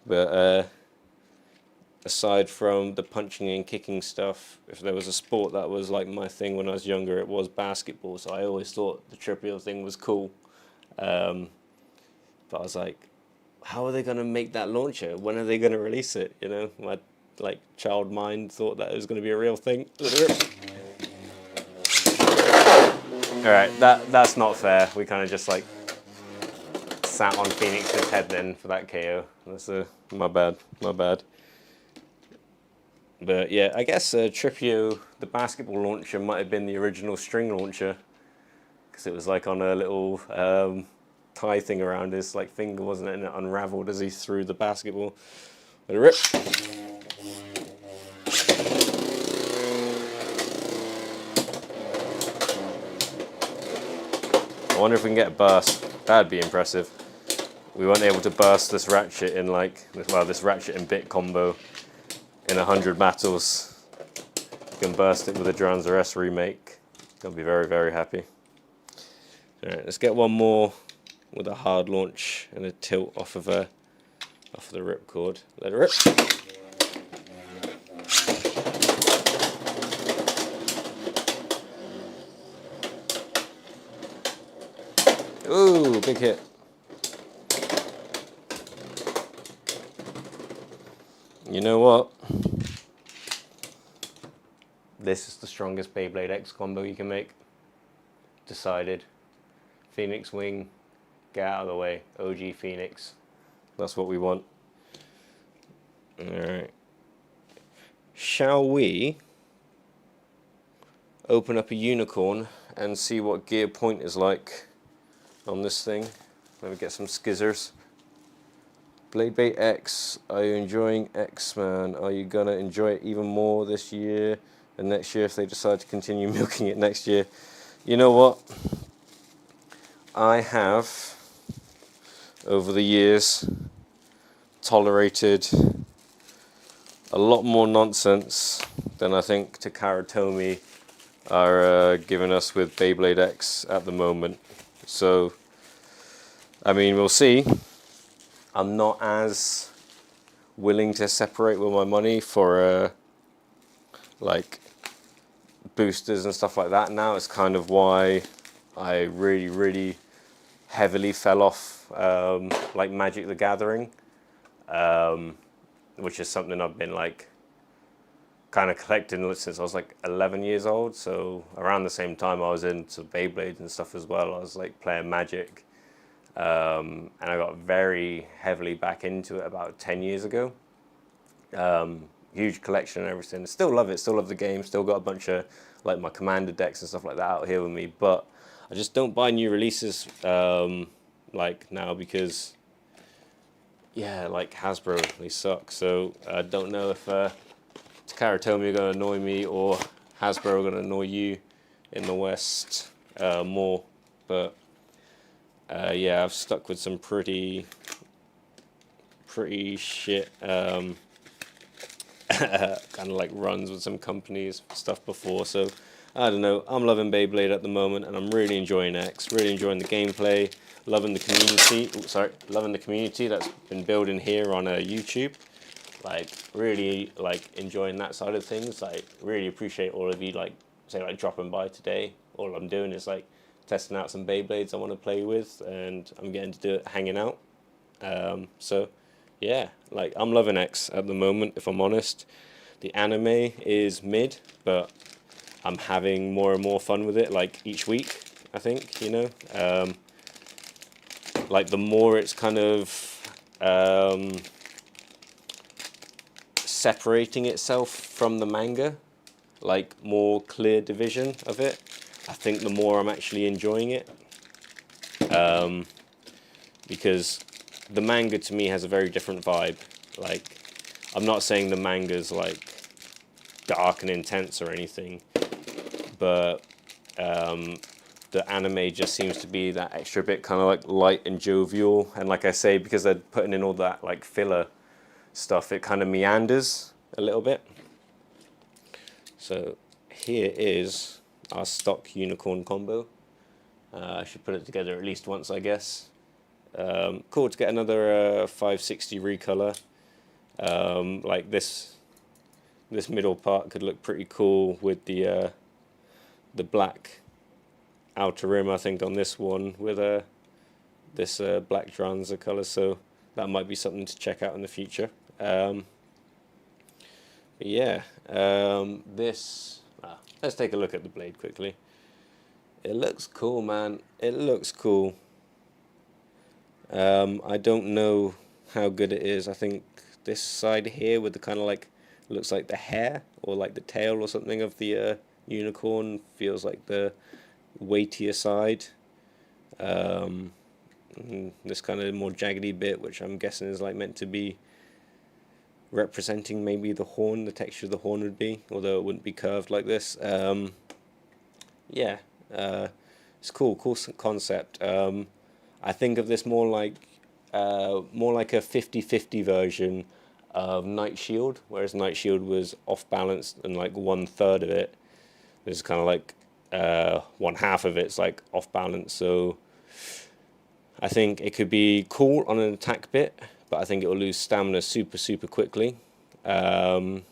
A: But aside from the punching and kicking stuff, if there was a sport that was like my thing when I was younger, it was basketball. So I always thought the Tripio thing was cool. But I was like, how are they going to make that launcher? When are they going to release it? You know, my like child mind thought that it was going to be a real thing. All right, that's not fair. We kind of just like sat on Phoenix's head then for that KO. That's my bad. But yeah, I guess Tripio, the basketball launcher, might have been the original string launcher because it was like on a little tie thing around his like finger, wasn't it? And it unraveled as he threw the basketball. Let it rip. I wonder if we can get a burst. That'd be impressive. We weren't able to burst this ratchet in this ratchet and bit combo in 100 battles. We can burst it with a Dranzer S remake. Gonna be very, very happy. Alright, let's get one more with a hard launch and a tilt off of the ripcord. Let it rip. Ooh, big hit. You know what? This is the strongest Beyblade X combo you can make. Decided. Phoenix Wing, get out of the way. OG Phoenix. That's what we want. Alright. Shall we open up a unicorn and see what gear point is like on this thing? Let me get some skizzers. Beyblade X, are you enjoying X-Man? Are you gonna enjoy it even more this year and next year if they decide to continue milking it next year? You know what? I have, over the years, tolerated a lot more nonsense than I think Takara Tomy are giving us with Beyblade X at the moment. So, I mean, we'll see. I'm not as willing to separate with my money for like boosters and stuff like that now. It's kind of why I really, really heavily fell off like Magic the Gathering, which is something I've been like kind of collecting since I was like 11 years old. So around the same time I was into Beyblade and stuff as well. I was like playing Magic. And I got very heavily back into it about 10 years ago. Huge collection and everything. Still love it, still love the game, still got a bunch of like my Commander decks and stuff like that out here with me, but I just don't buy new releases like now because, yeah, like Hasbro, they suck. So I don't know if Takara Tomy are going to annoy me or Hasbro are going to annoy you in the West more, but yeah, I've stuck with some pretty shit kind of like runs with some companies stuff before. So I don't know. I'm loving Beyblade at the moment, and I'm really enjoying X. Really enjoying the gameplay. Loving the community. Loving the community that's been building here on YouTube. Like really like enjoying that side of things. Like really appreciate all of you like dropping by today. All I'm doing is like testing out some Beyblades I want to play with, and I'm getting to do it hanging out. So yeah, like I'm loving X at the moment, if I'm honest. The anime is mid, but I'm having more and more fun with it, like each week, I think, you know. Like the more it's kind of separating itself from the manga, like more clear division of it, I think the more I'm actually enjoying it. Because the manga to me has a very different vibe. Like, I'm not saying the manga's like dark and intense or anything, but the anime just seems to be that extra bit kind of like light and jovial. And like I say, because they're putting in all that like filler stuff, it kind of meanders a little bit. So here is our stock unicorn combo. I should put it together at least once, I guess. Cool to get another 560 recolor. Like this middle part could look pretty cool with the black outer rim, I think, on this one with this black Dranzer color. So that might be something to check out in the future. But yeah, let's take a look at the blade quickly. It looks cool, man. It looks cool. I don't know how good it is. I think this side here with the kind of like, looks like the hair or like the tail or something of the unicorn feels like the weightier side. This kind of more jaggedy bit, which I'm guessing is like meant to be representing maybe the horn, the texture of the horn would be, although it wouldn't be curved like this. Yeah, it's cool concept. I think of this more like a 50-50 version of Night Shield, whereas Night Shield was off balance and like 1/3 of it. This is kind of like 1/2 of it's like off balance. So I think it could be cool on an attack bit, but I think it will lose stamina super quickly. But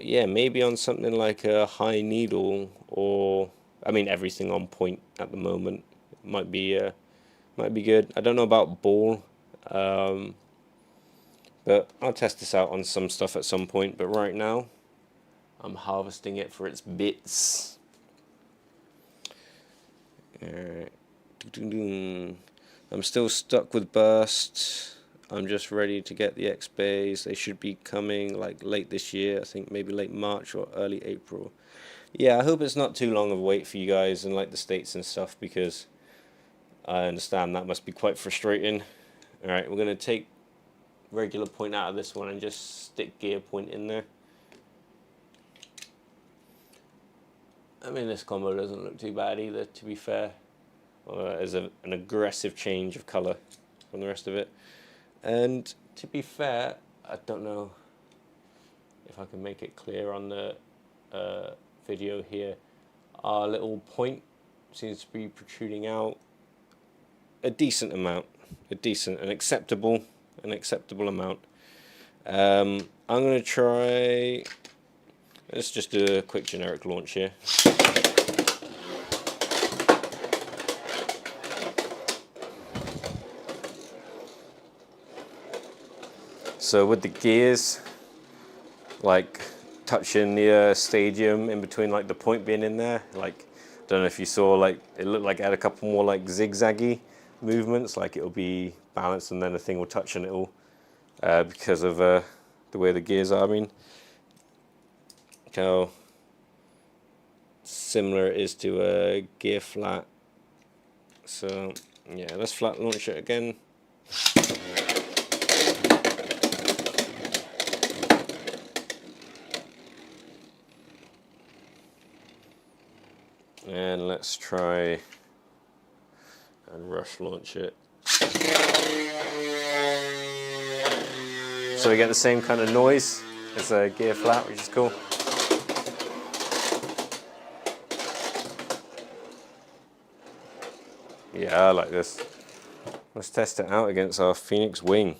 A: yeah, maybe on something like a high needle, or I mean everything on point at the moment might be good. I don't know about ball, but I'll test this out on some stuff at some point. But right now, I'm harvesting it for its bits. Alright. I'm still stuck with burst. I'm just ready to get the X-Bays. They should be coming like late this year. I think maybe late March or early April. Yeah, I hope it's not too long of a wait for you guys in like the States and stuff, because I understand that must be quite frustrating. Alright, we're going to take regular point out of this one and just stick gear point in there. I mean, this combo doesn't look too bad either, to be fair. There's an aggressive change of colour from the rest of it. And to be fair, I don't know if I can make it clear on the video here. Our little point seems to be protruding out a decent amount, an acceptable amount. I'm going to try, let's just do a quick generic launch here. So with the gears, like touching the stadium in between, like the point being in there, like I don't know if you saw, like it looked like it had a couple more like zigzaggy movements, like it'll be balanced and then the thing will touch and it'll because of the way the gears are. I mean, how similar it is to a gear flat. So yeah, let's flat launch it again. And let's try and rush launch it. So we get the same kind of noise as a gear flat, which is cool. Yeah, I like this. Let's test it out against our Phoenix Wing.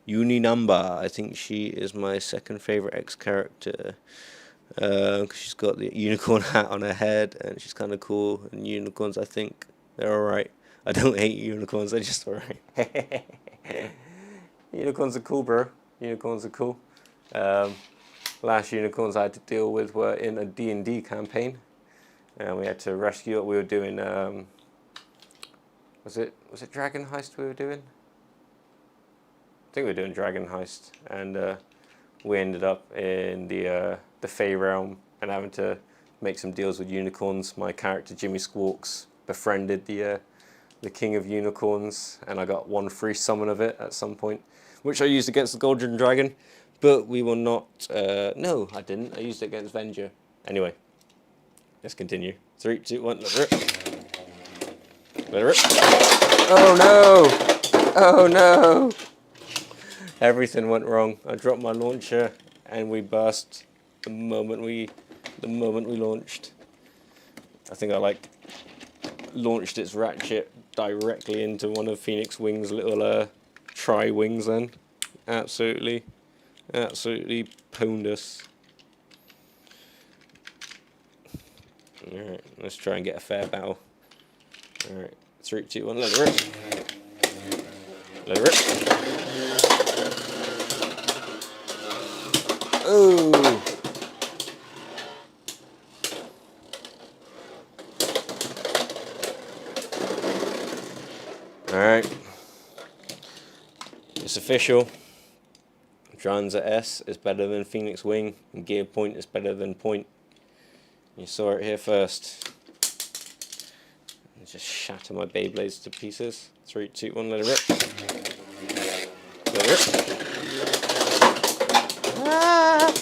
A: Uninumber, I think she is my second favorite X character. Cause she's got the unicorn hat on her head and she's kind of cool, and unicorns, I think they're alright. I don't hate unicorns, they're just alright. Unicorns are cool, bro. Unicorns are cool. Last unicorns I had to deal with were in a D&D campaign, and we had to rescue it. We were doing was it Dragon Heist we were doing? I think we were doing Dragon Heist, and we ended up in the Fey realm and having to make some deals with unicorns. My character Jimmy Squawks befriended the king of unicorns, and I got one free summon of it at some point, which I used against the Golden Dragon, but we will not. No, I didn't. I used it against Venger. Anyway, Let's continue. 3, 2, 1, let it rip. Let it rip. Oh no! Oh no! Everything went wrong. I dropped my launcher and we burst the moment we launched. I think I like launched its ratchet directly into one of Phoenix Wing's little tri-wings then. Absolutely pwned us. Alright, let's try and get a fair battle. Alright, 3, 2, 1, let it rip. Let it rip. Oh! Alright. It's official. Dranzer S is better than Phoenix Wing, and Gear Point is better than Point. You saw it here first. Just shatter my Beyblades to pieces. 3, 2, 1, let it rip. Let it rip. Ah!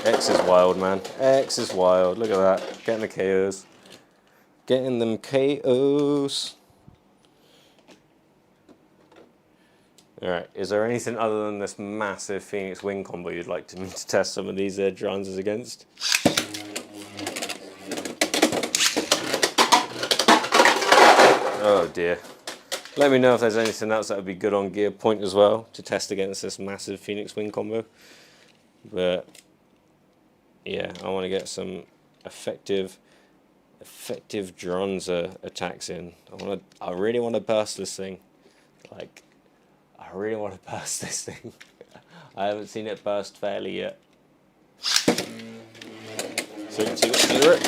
A: X is wild, man. X is wild. Look at that. Getting the KOs. Getting them KOs. Alright, is there anything other than this massive Phoenix Wing combo you'd like me to test some of these Dranzers against? Oh dear. Let me know if there's anything else that would be good on Gear Point as well to test against this massive Phoenix Wing combo. But yeah, I want to get some effective Dranzer attacks in. I really want to burst this thing. Like, I really want to burst this thing. I haven't seen it burst fairly yet. 3, 2, 1.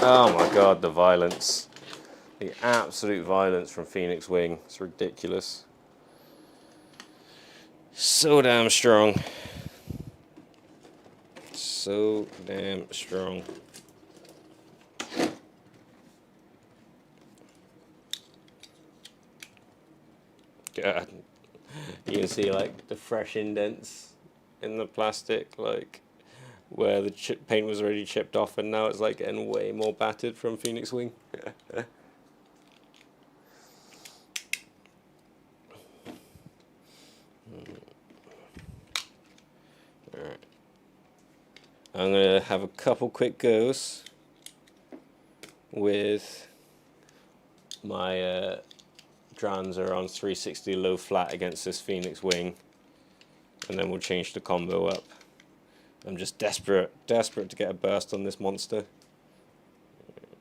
A: Oh my god, the violence. The absolute violence from Phoenix Wing. It's ridiculous. So damn strong. So damn strong. God. You can see like the fresh indents in the plastic, like where the paint was already chipped off, and now it's like getting way more battered from Phoenix Wing. Alright. I'm gonna have a couple quick goes with my Dranzer on 360 low flat against this Phoenix Wing, and then we'll change the combo up. I'm just desperate to get a burst on this monster.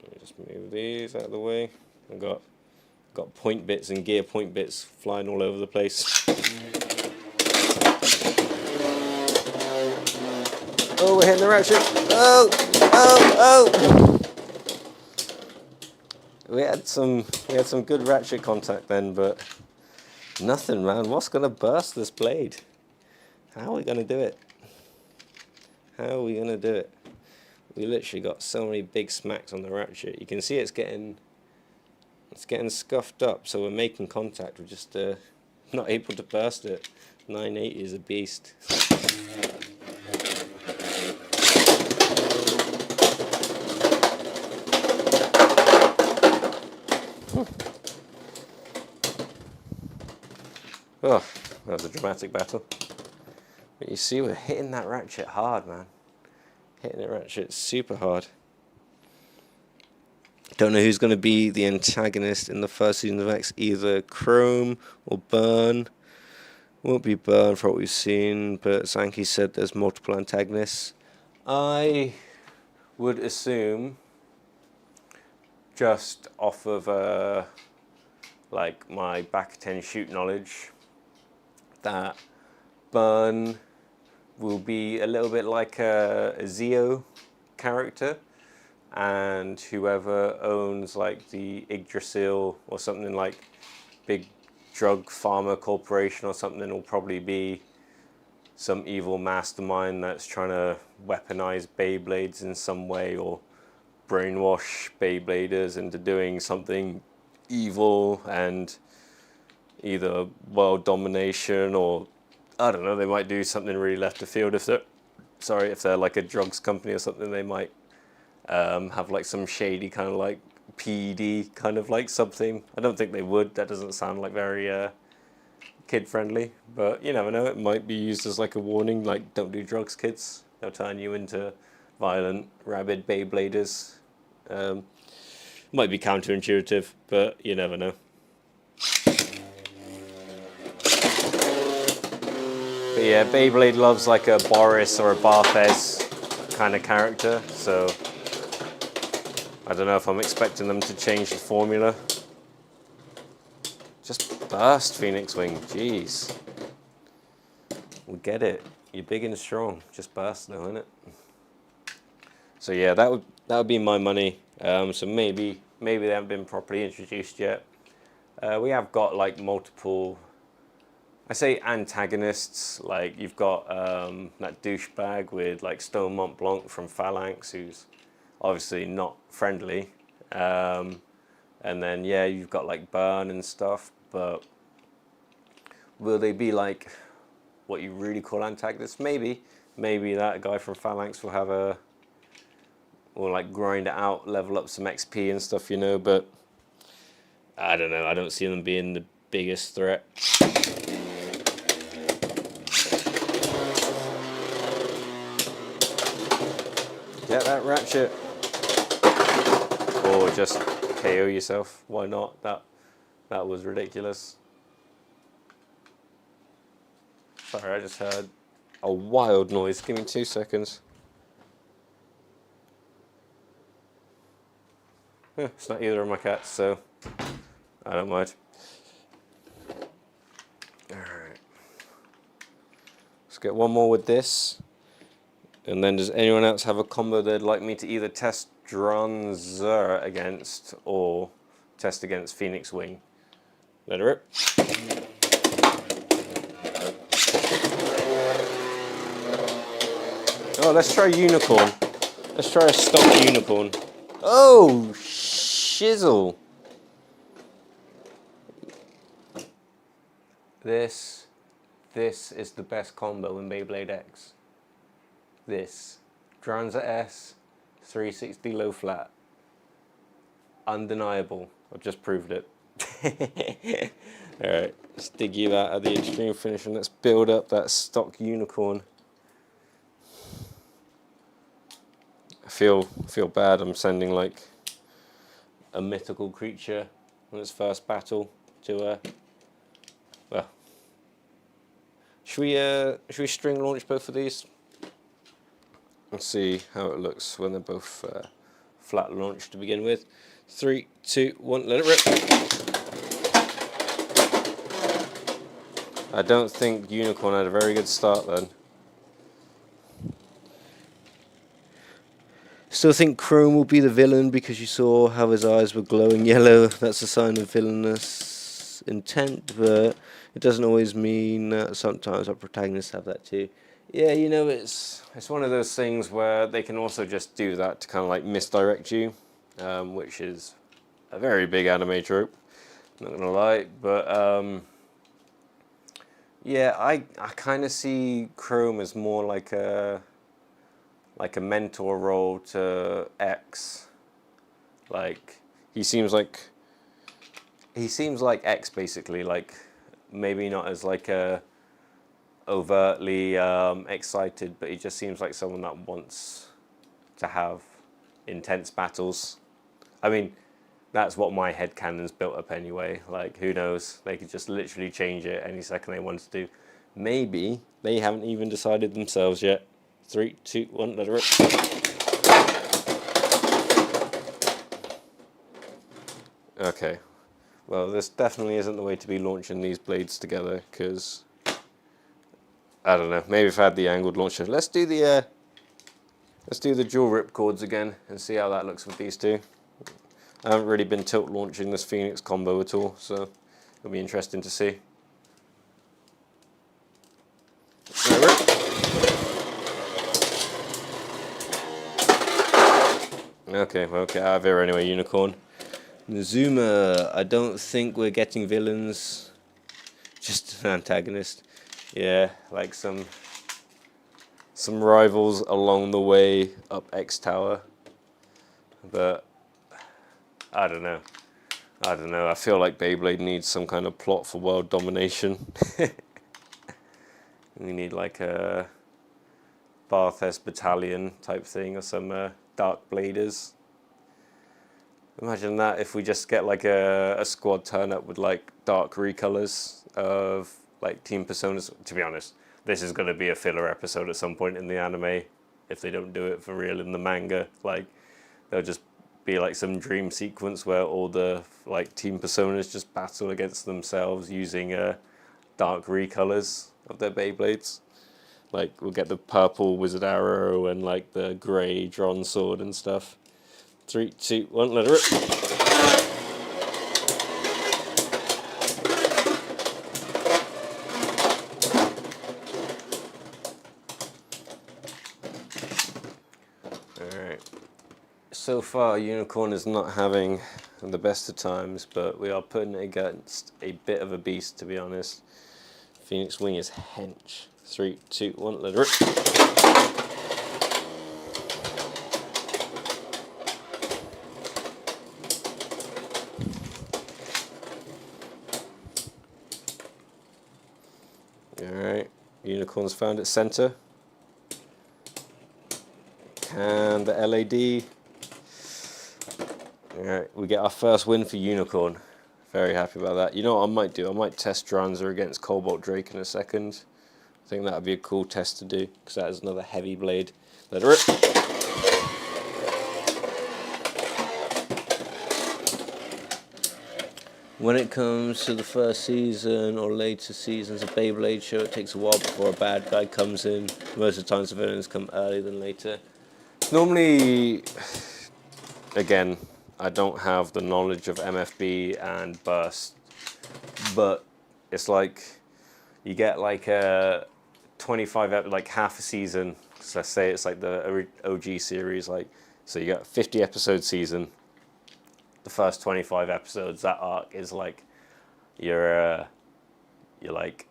A: Let me just move these out of the way. I've got point bits and Gear Point bits flying all over the place. Oh, we're hitting the ratchet. Oh. We had some good ratchet contact then, but nothing, man. What's gonna burst this blade? How are we gonna do it? How are we gonna do it? We literally got so many big smacks on the ratchet. You can see it's getting scuffed up, so we're making contact. We're just not able to burst it. 980 is a beast. Oh, that was a dramatic battle. But you see, we're hitting that ratchet hard, man. Hitting that ratchet super hard. Don't know who's going to be the antagonist in the first season of X, either Chrome or Burn. Won't be Burn for what we've seen, but Sankey said there's multiple antagonists. I would assume, just off of like my back 10 shoot knowledge, that Burn will be a little bit like a Zeo character, and whoever owns like the Yggdrasil or something like big drug pharma corporation or something will probably be some evil mastermind that's trying to weaponize Beyblades in some way, or brainwash Beybladers into doing something evil and either world domination or I don't know, they might do something really left of field if they're, sorry, if they're like a drugs company or something. They might have like some shady kind of like PED kind of like sub theme. I don't think they would. That doesn't sound like very kid friendly, but you never know. It might be used as like a warning, like don't do drugs, kids. They'll turn you into violent, rabid Beybladers. Might be counterintuitive, but you never know. But yeah, Beyblade loves like a Boris or a Barthez kind of character, so I don't know if I'm expecting them to change the formula. Just burst, Phoenix Wing, jeez. We get it. You're big and strong. Just burst though, innit? So yeah, that would be my money. So maybe they haven't been properly introduced yet. We have got like multiple, I say antagonists, like you've got that douchebag with like Stone Mont Blanc from Phalanx, who's obviously not friendly. And then yeah, you've got like Burn and stuff, but will they be like what you really call antagonists? Maybe that guy from Phalanx will have will like grind it out, level up some XP and stuff, you know, but I don't know, I don't see them being the biggest threat. Get that ratchet. Or just KO yourself. Why not? That was ridiculous. Sorry, I just heard a wild noise. Give me 2 seconds. It's not either of my cats, so I don't mind. Alright. Let's get one more with this. And then does anyone else have a combo they'd like me to either test Dranzer against or test against Phoenix Wing? Let it rip. Oh, let's try Unicorn. Let's try a stock Unicorn. Oh, shizzle. This is the best combo in Beyblade X. This. Dranzer S, 360 low flat. Undeniable. I've just proved it. Alright, let's dig you out of the extreme finish and let's build up that stock Unicorn. I feel bad. I'm sending like a mythical creature on its first battle to well. Should we string launch both of these? Let's see how it looks when they're both flat launched to begin with. 3, 2, 1, let it rip. I don't think Unicorn had a very good start then. Still think Chrome will be the villain because you saw how his eyes were glowing yellow. That's a sign of villainous intent, but it doesn't always mean that sometimes our protagonists have that too. Yeah, you know, it's one of those things where they can also just do that to kind of like misdirect you, which is a very big anime trope, not gonna lie, but yeah, I kind of see Chrome as more like a mentor role to X. Like he seems like X basically, like maybe not as like a overtly excited, but he just seems like someone that wants to have intense battles. I mean, that's what my headcanon's built up anyway. Like, who knows? They could just literally change it any second they wanted to. Maybe they haven't even decided themselves yet. 3, 2, 1, let it rip. Okay. Well, this definitely isn't the way to be launching these blades together, because I don't know. Maybe if I had the angled launcher. Let's do the dual rip cords again and see how that looks with these two. I haven't really been tilt launching this Phoenix combo at all, so it'll be interesting to see. Okay, well, get out of here anyway, Unicorn. Nazuma, I don't think we're getting villains, just an antagonist. Yeah, like some rivals along the way up X Tower, but I don't know. I don't know. I feel like Beyblade needs some kind of plot for world domination. We need like a Barthes battalion type thing, or some Dark Bladers. Imagine that if we just get like a squad turn up with like dark recolors of like Team Personas. To be honest, this is going to be a filler episode at some point in the anime if they don't do it for real in the manga. Like they'll just be like some dream sequence where all the like Team Personas just battle against themselves using dark recolors of their Beyblades. Like we'll get the purple wizard arrow and like the grey drawn sword and stuff. 3, 2, 1, let it rip. Alright. So far, Unicorn is not having the best of times, but we are putting it against a bit of a beast, to be honest. Phoenix Wing is hench. 3, 2, 1, let it rip. Alright, Unicorn's found its center. And the LAD. Alright, we get our first win for Unicorn. Very happy about that. You know what I might do? I might test Dranzer against Cobalt Drake in a second. I think that would be a cool test to do, because that is another heavy blade. Let it rip. When it comes to the first season or later seasons of Beyblade show, it takes a while before a bad guy comes in. Most of the times the villains come earlier than later. Normally, again, I don't have the knowledge of MFB and Burst, but it's like you get like a 25, like half a season. So let's say it's like the OG series, like so you got a 50 episode season. The first 25 episodes, that arc is like you're like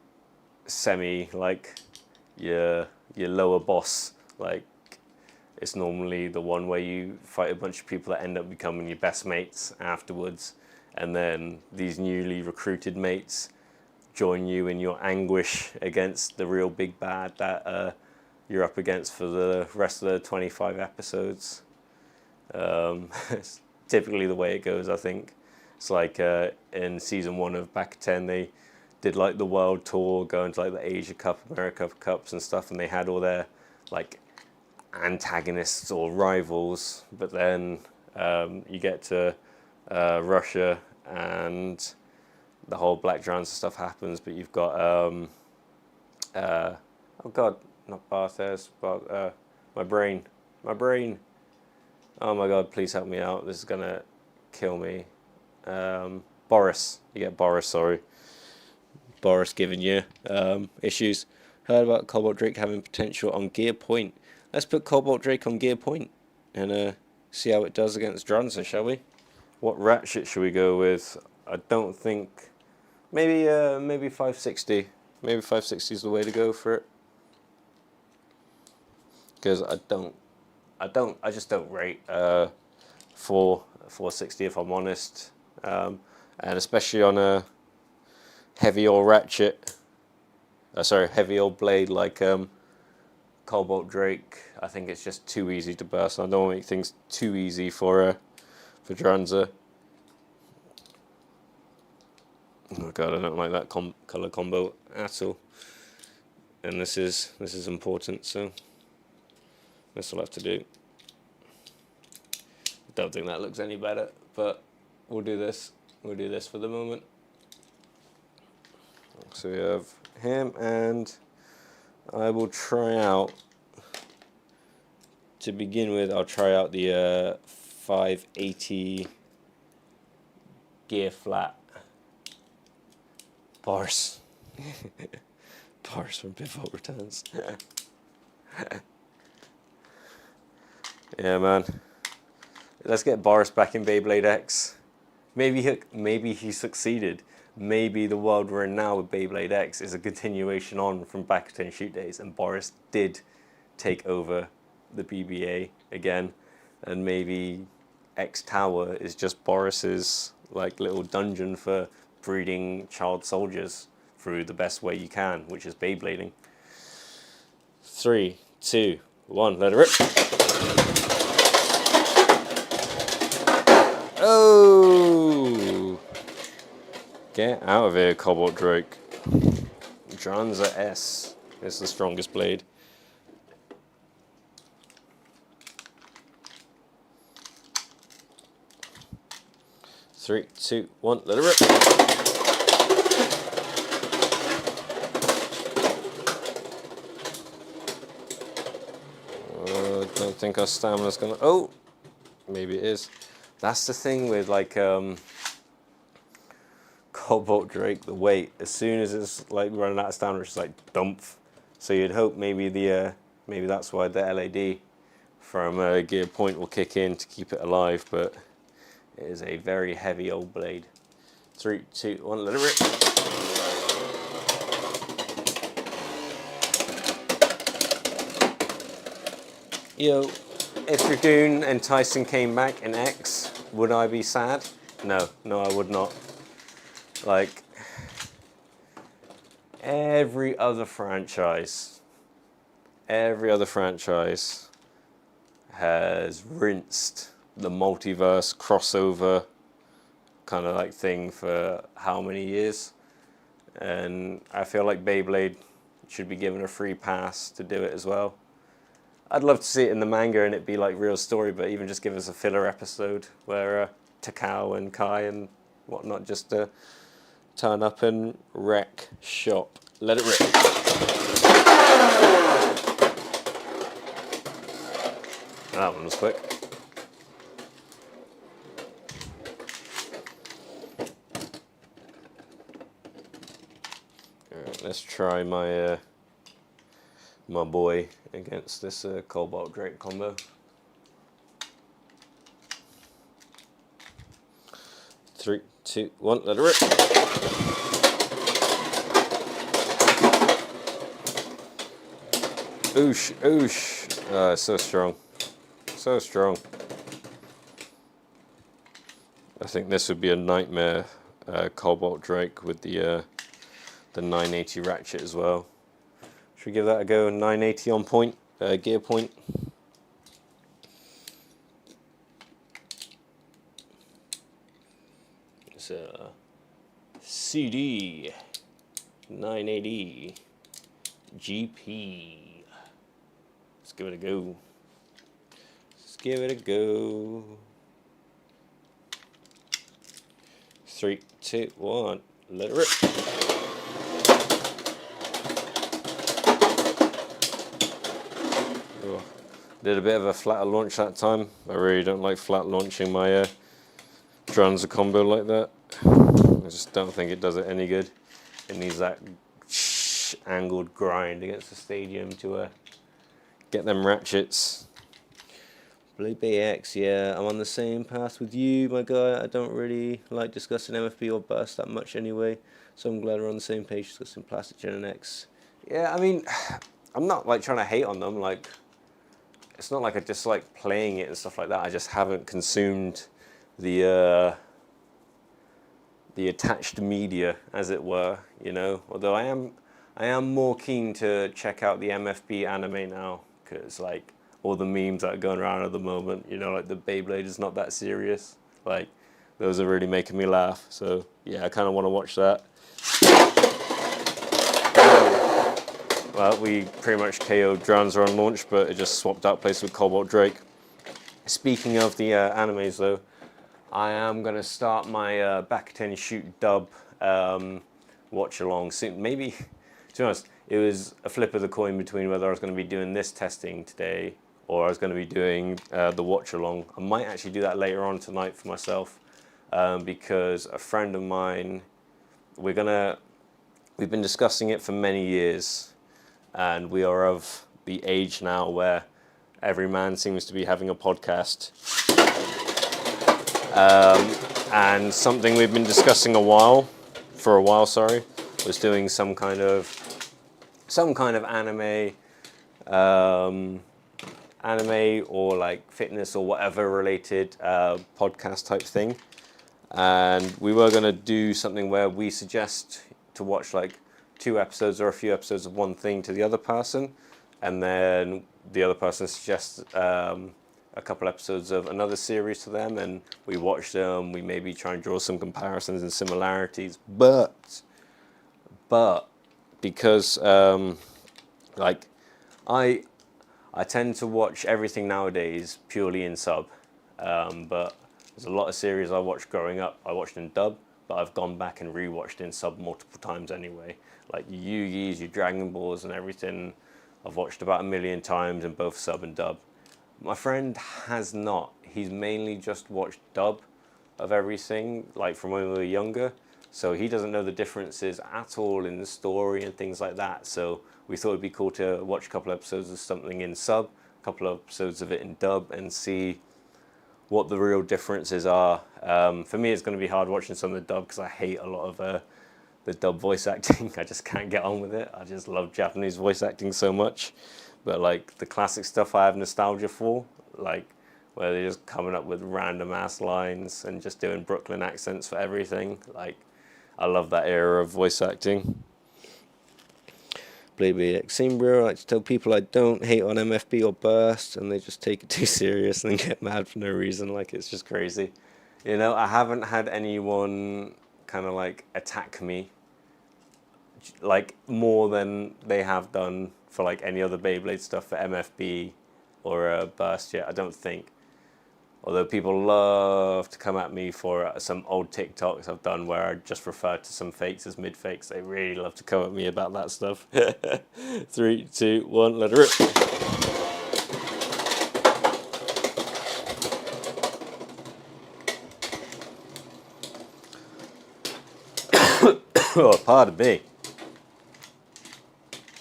A: semi like your lower boss. Like it's normally the one where you fight a bunch of people that end up becoming your best mates afterwards, and then these newly recruited mates join you in your anguish against the real big bad that you're up against for the rest of the 25 episodes. It's typically the way it goes, I think. It's like in season 1 of Back 10, they did like the world tour, going to like the Asia Cup, America Cups and stuff, and they had all their like antagonists or rivals, but then you get to Russia and the whole Black Dranzer stuff happens, but you've got oh god, not Barthes, but my brain. Oh my god, please help me out. This is gonna kill me. Boris. You get Boris, sorry. Boris giving you issues. Heard about Cobalt Drake having potential on Gear Point. Let's put Cobalt Drake on Gear Point and see how it does against Dranzer, shall we? What ratchet should we go with? I don't think... Maybe 560. Maybe 560 is the way to go for it. Because I just don't rate 460 if I'm honest, and especially on a heavy old ratchet, heavy old blade like Cobalt Drake. I think it's just too easy to burst. I don't want to make things too easy for Dranzer. Oh god, I don't like that color combo at all, and this is important, so this will have to do. Don't think that looks any better, but we'll do this. We'll do this for the moment. So we have him, and I will try out, to begin with, I'll try out the 580 gear flat. Boris. Boris from Pivot Returns. Yeah, man. Let's get Boris back in Beyblade X. maybe he succeeded. Maybe the world we're in now with Beyblade X is a continuation on from back to shoot days, and Boris did take over the BBA again, and maybe X Tower is just Boris's like little dungeon for breeding child soldiers through the best way you can, which is Beyblading. 3, 2, 1, let it rip. Oh! Get out of here, Cobalt Drake. Dranzer S is the strongest blade. Three, two, one, let it rip. I don't think our stamina's gonna. Oh, maybe it is. That's the thing with like Cobalt Drake, the weight. As soon as it's like running out of stamina, it's like dump. So you'd hope maybe maybe that's why the LAD from Gear Point will kick in to keep it alive, but it is a very heavy old blade. 3, 2, 1, let it rip. Yo, if Dragoon and Tyson came back in X, would I be sad? No, I would not. Like, every other franchise has rinsed the multiverse crossover kind of like thing for how many years, and I feel like Beyblade should be given a free pass to do it as well. I'd love to see it in the manga and it be like real story, but even just give us a filler episode where Takao and Kai and whatnot just turn up and wreck shop. Let it rip. That one was quick. Alright, let's try my my boy against this Cobalt Drake combo. 3, 2, 1, let it rip. Oosh, oosh. So strong. So strong. I think this would be a nightmare Cobalt Drake with the 980 ratchet as well. Should we give that a go? 980 on point, Gear Point. It's a CD 980 GP. Let's give it a go. Let's give it a go. 3, 2, 1, let it rip. Did a bit of a flatter launch that time. I really don't like flat launching my Dranzer combo like that. I just don't think it does it any good. It needs that angled grind against the stadium to get them ratchets. Beyblade X, yeah, I'm on the same path with you, my guy. I don't really like discussing MFB or burst that much anyway, so I'm glad we're on the same page discussing Plastic Gen and X. Yeah, I mean, I'm not like trying to hate on them, like, it's not like I dislike playing it and stuff like that. I just haven't consumed the attached media, as it were, you know. Although I am more keen to check out the MFB anime now, because like all the memes that are going around at the moment, you know, like the Beyblade is not that serious. Like those are really making me laugh. So yeah, I kind of want to watch that. Well, we pretty much KO'd Dranzer on launch, but it just swapped out place with Cobalt Drake. Speaking of the animes though, I am going to start my Back 10 Shoot dub watch along soon. Maybe, to be honest, it was a flip of the coin between whether I was going to be doing this testing today or I was going to be doing the watch along. I might actually do that later on tonight for myself because a friend of mine, we've been discussing it for many years, and we are of the age now where every man seems to be having a podcast. And something we've been discussing for a while, sorry, was doing some kind of anime or like fitness or whatever related podcast type thing. And we were going to do something where we suggest to watch like 2 episodes or a few episodes of one thing to the other person, and then the other person suggests a couple episodes of another series to them, and we watch them. We maybe try and draw some comparisons and similarities, but because like I tend to watch everything nowadays purely in sub, but there's a lot of series I watched growing up. I watched in dub, but I've gone back and rewatched in sub multiple times anyway. Like your Yu-Gi's, your Dragon Balls, and everything. I've watched about 1,000,000 times in both sub and dub. My friend has not. He's mainly just watched dub of everything, like from when we were younger. So he doesn't know the differences at all in the story and things like that. So we thought it'd be cool to watch a couple episodes of something in sub, a couple of episodes of it in dub, and see what the real differences are. For me, it's going to be hard watching some of the dub because I hate a lot of the dub voice acting. I just can't get on with it. I just love Japanese voice acting so much. But like the classic stuff I have nostalgia for, like where they're just coming up with random ass lines and just doing Brooklyn accents for everything. Like I love that era of voice acting. Beyblade Xembro, I like to tell people I don't hate on MFB or Burst, and they just take it too serious and get mad for no reason. Like it's just crazy. You know, I haven't had anyone kind of like attack me like more than they have done for like any other Beyblade stuff for MFB or Burst yet, I don't think. Although people love to come at me for some old TikToks I've done where I just refer to some fakes as mid-fakes. They really love to come at me about that stuff. 3, 2, 1, let it rip. Oh, pardon me.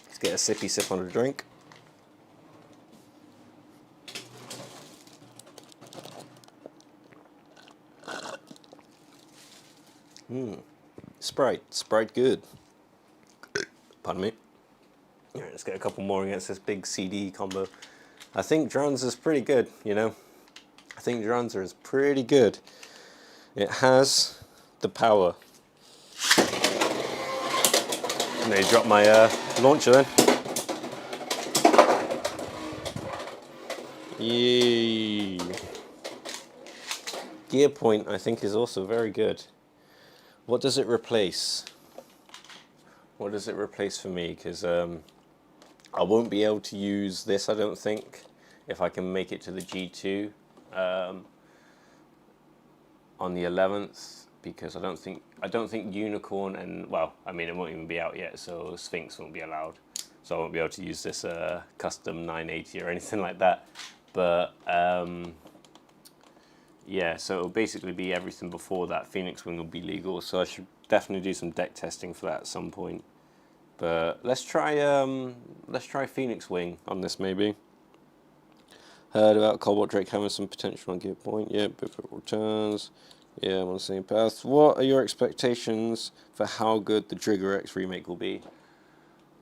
A: Let's get a sippy sip on a drink. Sprite good. Pardon me. All right, let's get a couple more against this big CD combo. I think Dranzer is pretty good, you know. I think Dranzer is pretty good. It has the power. And they dropped my launcher then. Yay. Gear point, I think, is also very good. What does it replace? What does it replace for me? Because I won't be able to use this, I don't think, if I can make it to the G2 on the 11th, because I don't think Unicorn and, well, I mean, it won't even be out yet, so Sphinx won't be allowed. So I won't be able to use this custom 980 or anything like that. But yeah, so it'll basically be everything before that. Phoenix Wing will be legal, so I should definitely do some deck testing for that at some point. But let's try Phoenix Wing on this maybe. Heard about Cobalt Drake having some potential on gear point. Yeah, Bifrost returns. Yeah, I'm on the same path. What are your expectations for how good the Trigger X remake will be?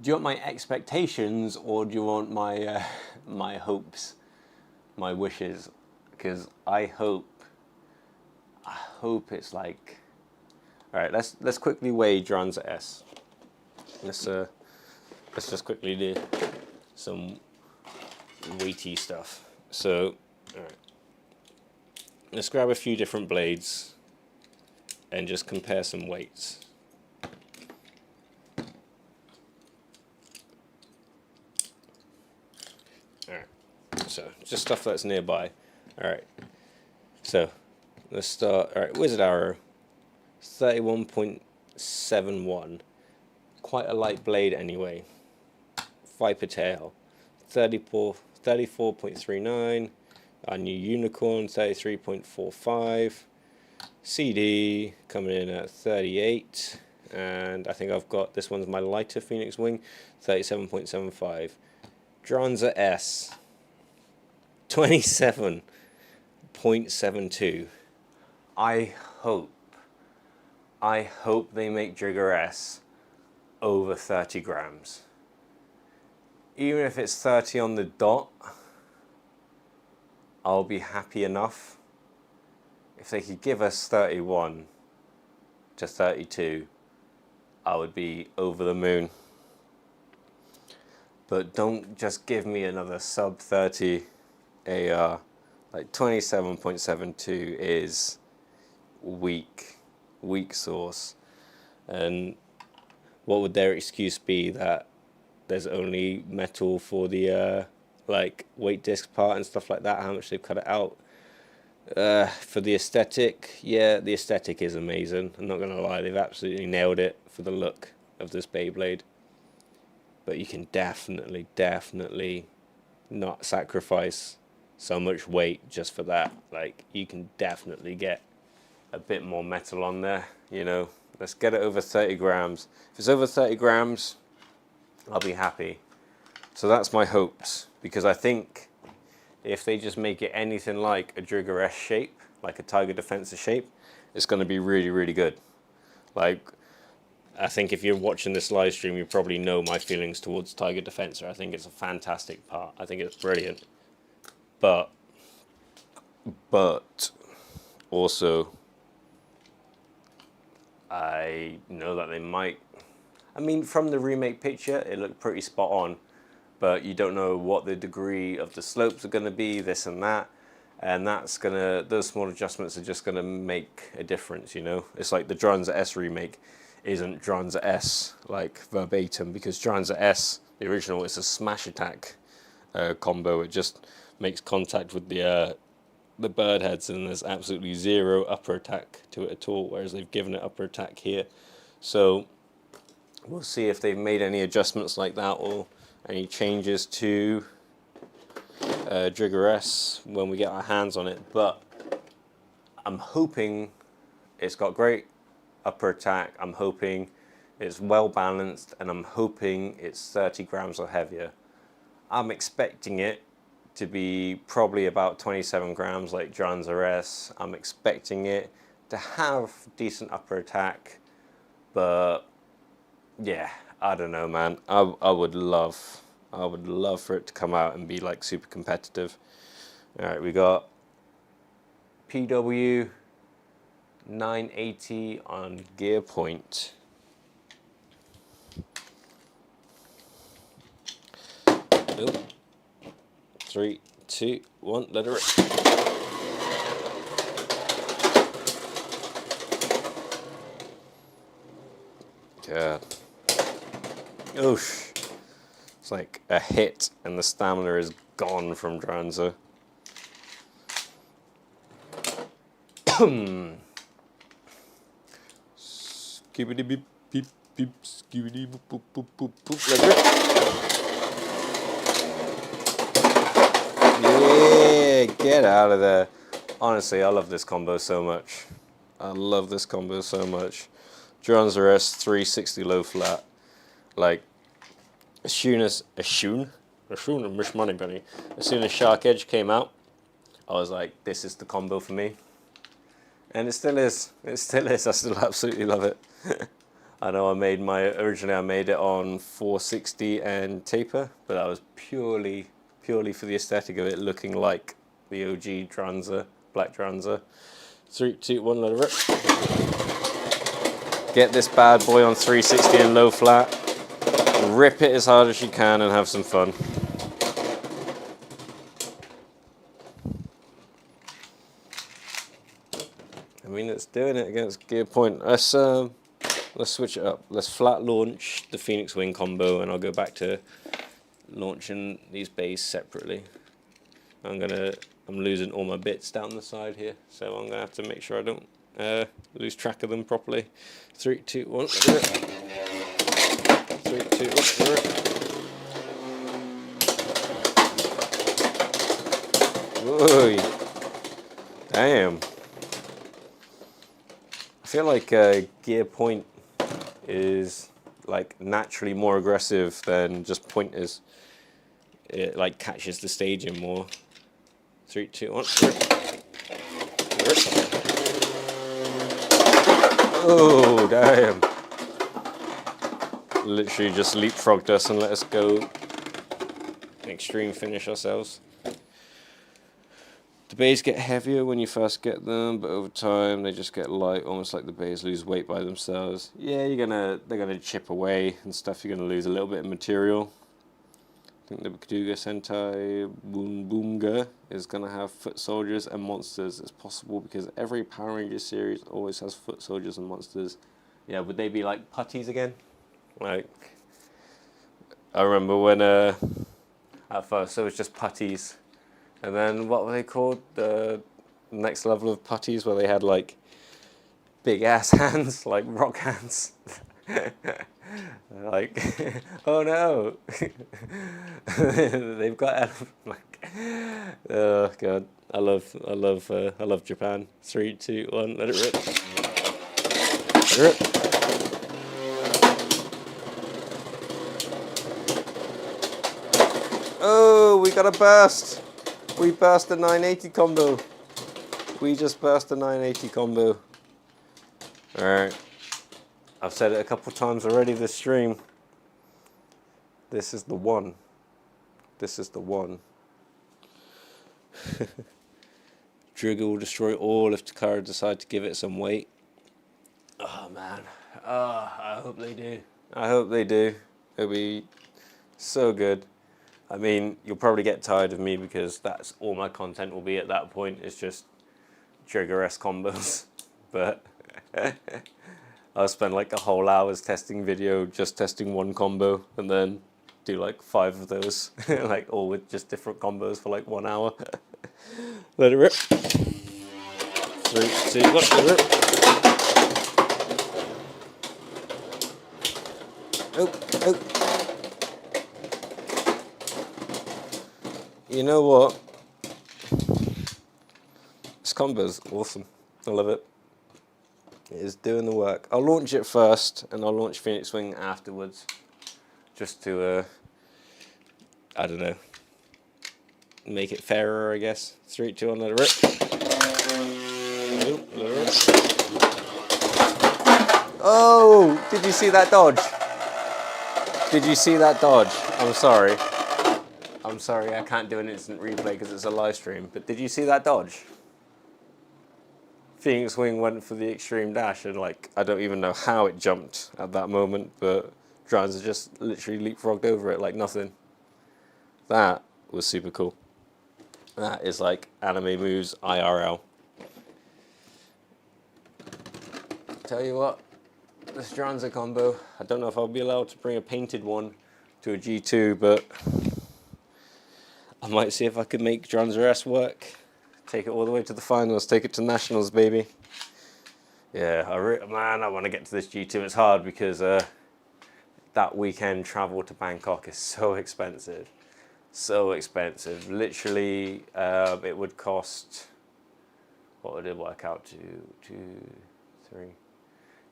A: Do you want my expectations or do you want my my hopes, my wishes? Because I hope it's like. All right, let's quickly weigh Dranzer S. Let's just quickly do some weighty stuff. So, all right, let's grab a few different blades and just compare some weights. All right, so just stuff that's nearby. All right, so let's start. All right, Wizard Arrow, 31.71. Quite a light blade anyway. Viper Tail, 34.39. Our new Unicorn, 33.45. CD coming in at 38. And I think I've got, this one's my lighter Phoenix Wing, 37.75. Dranzer S, 27.72. I hope they make Dranzer S over 30 grams. Even if it's 30 on the dot, I'll be happy enough. If they could give us 31 to 32, I would be over the moon. But don't just give me another sub 30 AR. Like 27.72 is weak sauce. And what would their excuse be, that there's only metal for the like weight disc part and stuff like that, how much they've cut it out? For the aesthetic, yeah, the aesthetic is amazing. I'm not gonna lie, they've absolutely nailed it for the look of this Beyblade. But you can definitely not sacrifice so much weight just for that. Like, you can definitely get a bit more metal on there, you know. Let's get it over 30 grams. If it's over 30 grams, I'll be happy. So that's my hopes, because I think if they just make it anything like a Dranzer S shape, like a Tiger Defensor shape, it's going to be really good. Like, I think if you're watching this live stream, you probably know my feelings towards Tiger Defensor. I think it's a fantastic part. I think it's brilliant. But also, I know that they might. I mean, from the remake picture, it looked pretty spot on, but you don't know what the degree of the slopes are going to be, this and that, and those small adjustments are just gonna make a difference, you know. It's like the Dranzer S remake isn't Dranzer S like verbatim, because Dranzer S, the original, is a smash attack combo. It just makes contact with the bird heads, and there's absolutely zero upper attack to it at all, whereas they've given it upper attack here. So we'll see if they've made any adjustments like that, or any changes to Dranzer S when we get our hands on it. But I'm hoping it's got great upper attack, I'm hoping it's well balanced, and I'm hoping it's 30 grams or heavier. I'm expecting it to be probably about 27 grams like Dranzer S. I'm expecting it to have decent upper attack, but yeah, I don't know, man. I would love for it to come out and be like super competitive. All right, we got PW 980 on gear point. Nope. 3, 2, 1, let it rip. God. Oosh. It's like a hit and the stamina is gone from Dranzer. Skibidi beep beep beep, skibidi boop boop boop boop boop. Let it rip. Yeah, get out of there. Honestly, I love this combo so much. I love this combo so much. Dranzer S 360 low flat. Like, as soon as Shark Edge came out, I was like, this is the combo for me. And it still is. It still is. I still absolutely love it. I know originally I made it on 460 and taper, but that was purely for the aesthetic of it looking like the OG Dranzer, Black Dranzer. 3, 2, 1, let it rip. Get this bad boy on 360 and low flat. Rip it as hard as you can and have some fun. I mean, it's doing it against gear point. Let's switch it up. Let's flat launch the Phoenix Wing combo, and I'll go back to launching these bays separately. I'm losing all my bits down the side here, so I'm gonna have to make sure I don't lose track of them properly. 3, 2, 1. 3, 2, 1. Whoa! Damn. I feel like gear point is like naturally more aggressive than just pointers. It like catches the stage in more. 3, 2, 1. Oh, damn. Literally just leapfrogged us and let us go extreme finish ourselves. The bays get heavier when you first get them, but over time they just get light, almost like the bays lose weight by themselves. Yeah, they're gonna chip away and stuff. You're gonna lose a little bit of material. I think the Kaduga Sentai Boomga is gonna have foot soldiers and monsters. It's possible because every Power Rangers series always has foot soldiers and monsters. Yeah, would they be like putties again? Like, I remember when at first it was just putties. And then what were they called? The next level of putties, where they had like big ass hands, like rock hands. Like, oh no, they've got like, oh god, I love Japan. 3, 2, 1, let it rip. Rip. Oh, we got a burst. We burst a 980 combo. We just burst a 980 combo. Alright. I've said it a couple times already this stream. This is the one. This is the one. Trigger will destroy all if Takara decide to give it some weight. Oh man. Oh, I hope they do. I hope they do. It'll be so good. I mean, you'll probably get tired of me because that's all my content will be at that point. It's just Dranzer S combos. But I'll spend like a whole hour's testing video just testing one combo and then do like 5 of those. Like all with just different combos for like 1 hour. Let it rip. 3, 2, 1, let it rip. Oh, oh. You know what? This combo's awesome. I love it. It is doing the work. I'll launch it first, and I'll launch Phoenix Wing afterwards, just to, I don't know, make it fairer, I guess. 3, 2, 1, let it rip. Oh, let it rip. Oh, did you see that dodge? Did you see that dodge? I'm sorry. I'm sorry, I can't do an instant replay because it's a live stream, but did you see that dodge? Phoenix Wing went for the extreme dash, and like, I don't even know how it jumped at that moment, but Dranzer just literally leapfrogged over it like nothing. That was super cool. That is like anime moves IRL. Tell you what, this Dranzer combo, I don't know if I'll be allowed to bring a painted one to a G2, but I might see if I could make Dranzer S work. Take it all the way to the finals, take it to nationals, baby. Yeah, man, I want to get to this G2. It's hard because that weekend travel to Bangkok is so expensive. So expensive. Literally, it would cost, what would it work out to?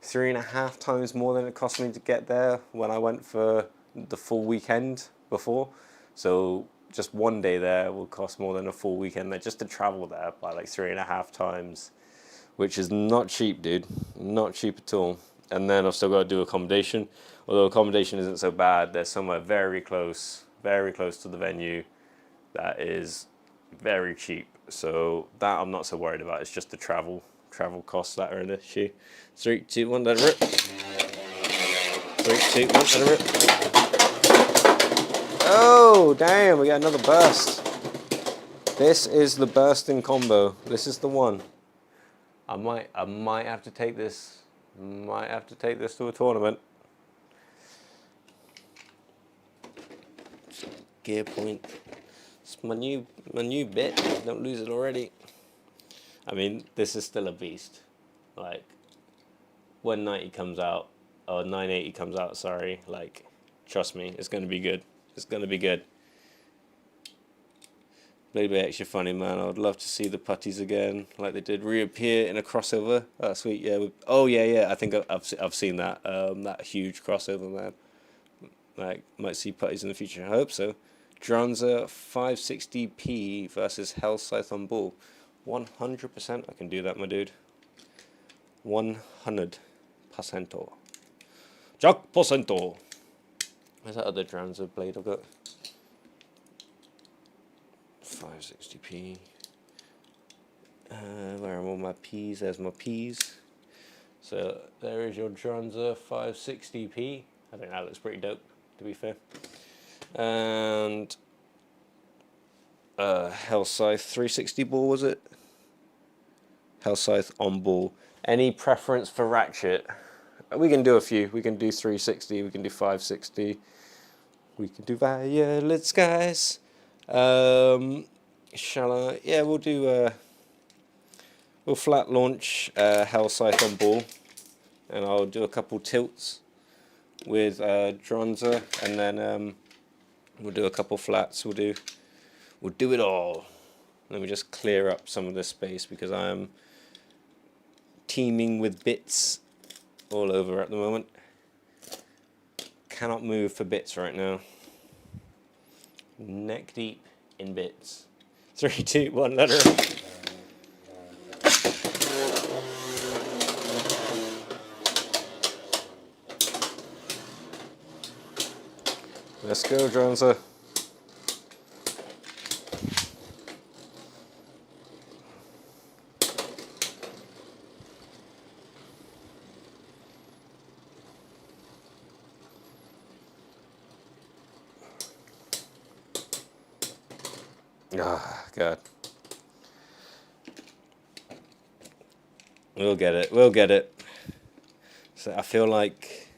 A: 3.5 times more than it cost me to get there when I went for the full weekend before. So just one day there will cost more than a full weekend there just to travel there by like 3.5 times, which is not cheap, dude. Not cheap at all. And then I've still got to do accommodation. Although accommodation isn't so bad, there's somewhere very close to the venue that is very cheap. So that I'm not so worried about. It's just the travel costs that are an issue. 3, 2, 1, let it rip. 3, 2, 1, let it rip. Oh, damn, we got another burst. This is the bursting combo. This is the one. I might have to take this. Might have to take this to a tournament. Gear point. It's my new bit. Don't lose it already. I mean, this is still a beast. Like, when 90 comes out, or 980 comes out, sorry, like, trust me, it's gonna be good. It's gonna be good. Beyblade extra funny, man. I would love to see the putties again, like they did reappear in a crossover. Oh, sweet, yeah. Oh, yeah. I think I've seen that. That huge crossover, man. Like, might see putties in the future. I hope so. Dranzer 560p versus Hell Scython Bull. 100%, I can do that, my dude. 100. Percento. Jack Percento. Where's that other Dranzer blade I've got? 560p. Where are all my P's? There's my P's. So there is your Dranzer 560p. I think that looks pretty dope, to be fair. And Hellscythe 360 ball, was it? Hellscythe on ball. Any preference for ratchet? We can do a few. We can do 360, we can do 560. We can do Violet Skies. Shall I? Yeah, we'll do. We'll flat launch Hellscythe on ball, and I'll do a couple tilts with Dranzer, and then we'll do a couple flats. We'll do it all. Let me just clear up some of the space because I am teeming with bits all over at the moment. Cannot move for bits right now. Neck deep in bits. 3, 2, 1, let her. Let's go, Dranzer. Ah, God. We'll get it. We'll get it. So I feel like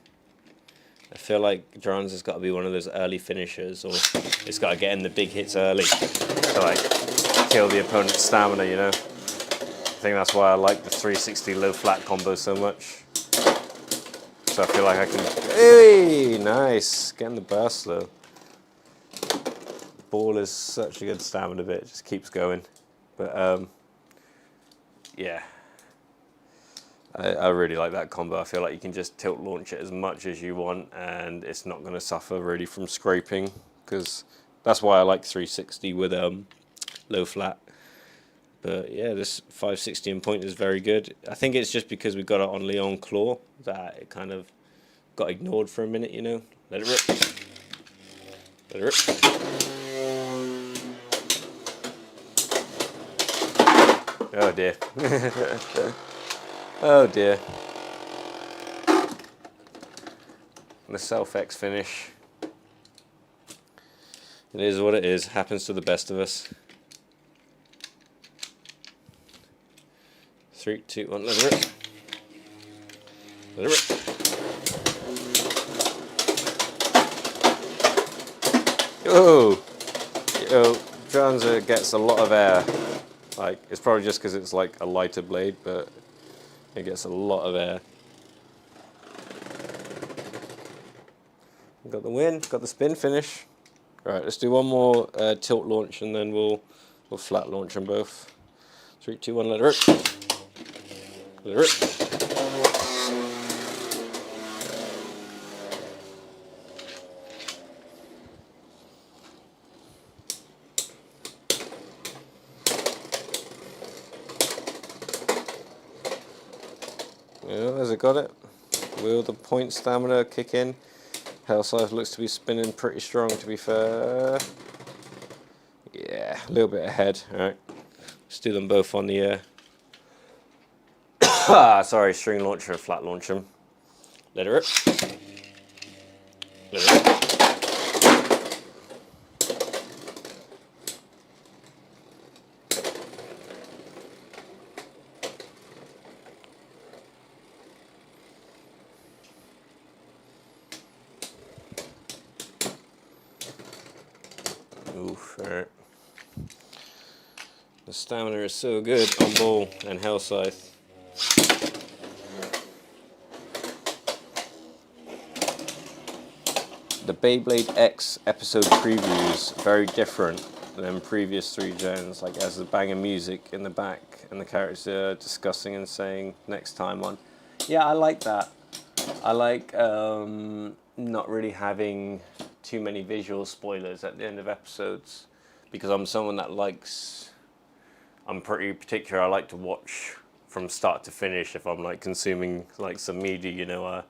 A: Dranzer's got to be one of those early finishers, or it's got to get in the big hits early to like kill the opponent's stamina, you know. I think that's why I like the 360 low flat combo so much. So I feel like I can. Hey, nice, getting the burst though. Ball is such a good stamina bit, it just keeps going. But yeah, I really like that combo. I feel like you can just tilt launch it as much as you want and it's not going to suffer really from scraping, because that's why I like 360 with low flat. But yeah, this 560 in point is very good. I think it's just because we got it on Leon Claw that it kind of got ignored for a minute, you know. Let it rip. Let it rip. Oh dear. Oh dear. The self-X finish. It is what it is. Happens to the best of us. 3, 2, 1, let it rip. Let it rip. Oh! Yo, Dranzer gets a lot of air. Like, it's probably just because it's like a lighter blade, but it gets a lot of air. Got the win, got the spin finish. Right, let's do one more tilt launch and then we'll flat launch them both. 3, 2, 1, let it rip. Let it rip. Yeah, has it got it? Will the point stamina kick in? Hellscythe looks to be spinning pretty strong, to be fair. Yeah, a little bit ahead. Alright, let's do them both on the sorry, string launcher, flat launch them. Let it rip. Let it rip. Oof, alright. The stamina is so good on ball and Hellscythe. The Beyblade X episode previews very different than previous 3 gens, like as the banging music in the back and the characters are discussing and saying next time on. Yeah, I like that. I like not really having too many visual spoilers at the end of episodes, because I'm someone that likes, I'm pretty particular, I like to watch from start to finish. If I'm like consuming like some media, you know, I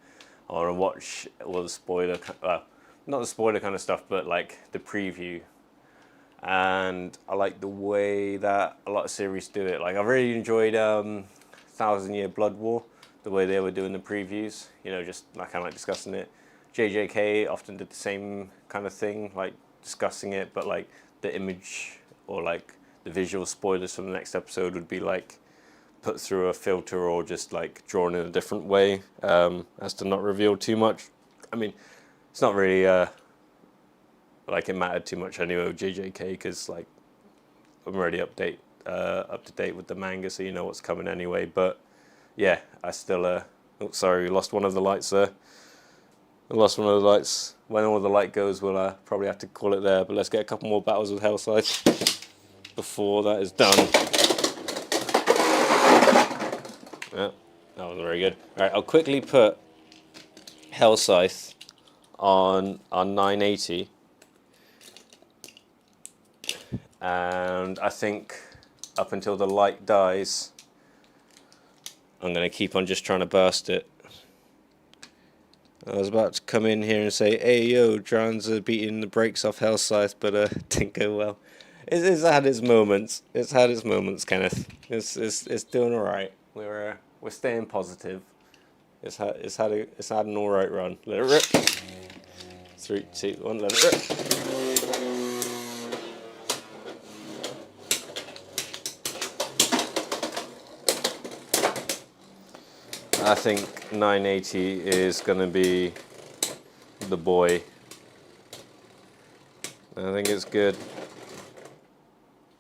A: want to watch all the spoiler, not the spoiler kind of stuff, but like the preview. And I like the way that a lot of series do it. Like I really enjoyed Thousand Year Blood War, the way they were doing the previews. You know, just like kind of like discussing it. JJK often did the same kind of thing, like discussing it, but like the image or like the visual spoilers from the next episode would be like put through a filter or just like drawn in a different way, as to not reveal too much. I mean, it's not really like it mattered too much anyway with JJK, because like I'm already up to date with the manga, so you know what's coming anyway. But yeah, I still oh sorry, we lost one of the lights there. I lost one of the lights. When all the light goes, we'll probably have to call it there. But let's get a couple more battles with Hellscythe before that is done. Yeah, that wasn't very good. All right, I'll quickly put Hellscythe on 980. And I think up until the light dies, I'm going to keep on just trying to burst it. I was about to come in here and say, hey yo, Dranzer beating the brakes off Hellscythe, but didn't go well. It's had its moments. It's had its moments, Kenneth. It's doing alright. We're staying positive. It's had an alright run. Let it rip. 3, 2, 1, let it rip. I think 980 is going to be the boy. I think it's good.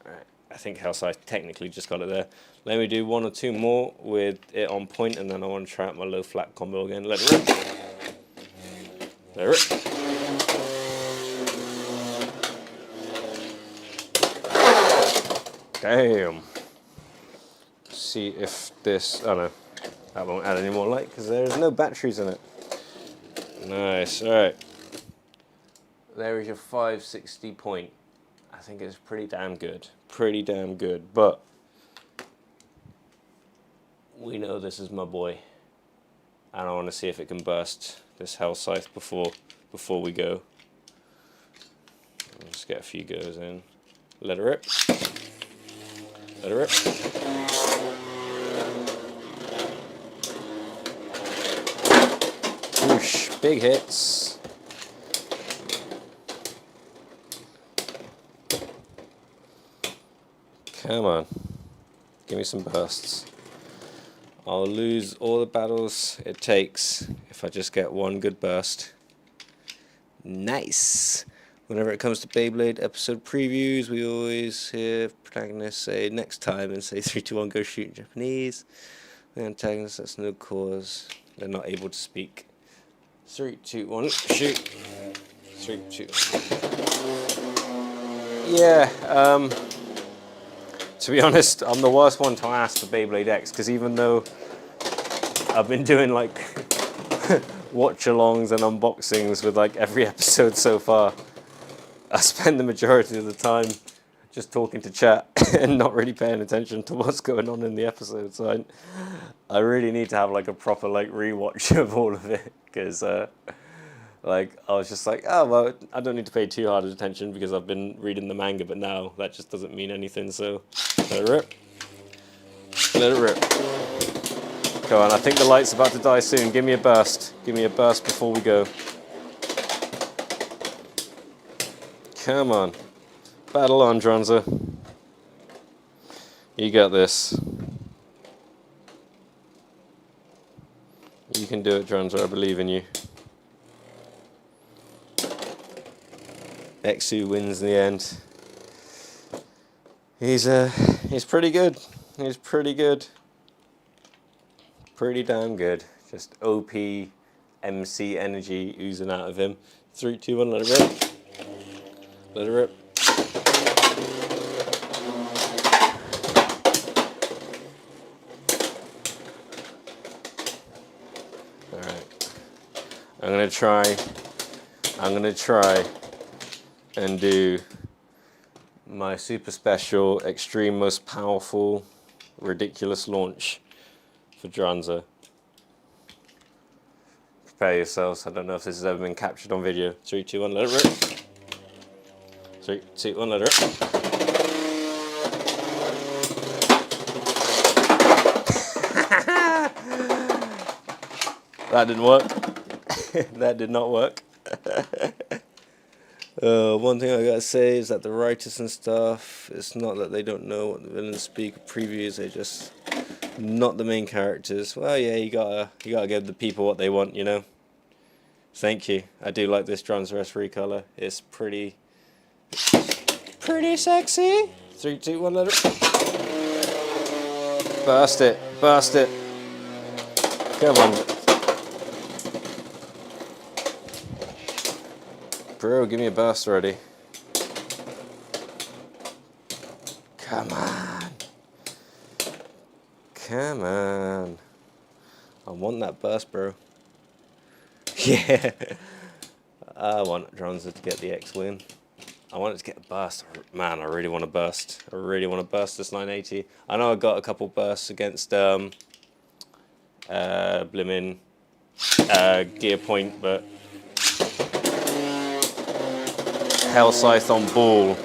A: Alright, I think Hellscythe technically just got it there. Let me do 1 or 2 more with it on point, and then I want to try out my low flat combo again. Let it rip. Let it rip. Damn. See if this, oh no. That won't add any more light because there's no batteries in it. Nice, alright. There is your 560 point. I think it's pretty damn good. Pretty damn good. But we know this is my boy. And I want to see if it can burst this Hellscythe before we go. Let's get a few goes in. Let it rip. Let it rip. Whoosh, big hits. Come on, give me some bursts. I'll lose all the battles it takes if I just get one good burst. Nice. Whenever it comes to Beyblade episode previews, we always hear protagonists say next time and say 3, 2, 1, go shoot in Japanese. The antagonist, that's no cause. They're not able to speak. 3, 2, 1, shoot. 3, 2. Yeah, to be honest, I'm the worst one to ask for Beyblade X, because even though I've been doing like watch-alongs and unboxings with like every episode so far, I spend the majority of the time just talking to chat and not really paying attention to what's going on in the episode. So I really need to have like a proper like rewatch of all of it, because like I was just like, oh well, I don't need to pay too hard attention because I've been reading the manga, but now that just doesn't mean anything. So let it rip. Let it rip. Go on, I think the light's about to die soon. Give me a burst. Give me a burst before we go. Come on. Battle on, Dranzer. You got this. You can do it, Dranzer. I believe in you. Exu wins in the end. He's pretty good. He's pretty good. Pretty damn good. Just OP MC energy oozing out of him. 3, 2, 1, let it rip. Let it rip. Alright. I'm gonna try and do my super special, extreme, most powerful, ridiculous launch. for Dranzer. Prepare yourselves. I don't know if this has ever been captured on video. 3, 2, 1, let it rip. 3, 2, 1, let it rip. That didn't work. That did not work. One thing I gotta say is that the writers and stuff, it's not that they don't know what the villains speak or previews, they're just not the main characters. Well, yeah, you gotta give the people what they want, you know. Thank you. I do like this Dranzer S recolor. It's pretty sexy. 3, 2, 1, let it. Burst it, burst it. Come on. Bro, give me a burst already. Come on. Come on. I want that burst, bro. Yeah. I want Dranzer to get the X win. I want it to get a burst. Man, I really want to burst. I really want to burst this 980. I know I got a couple bursts against blimmin' Gear Point, but Hell Scythe on Ball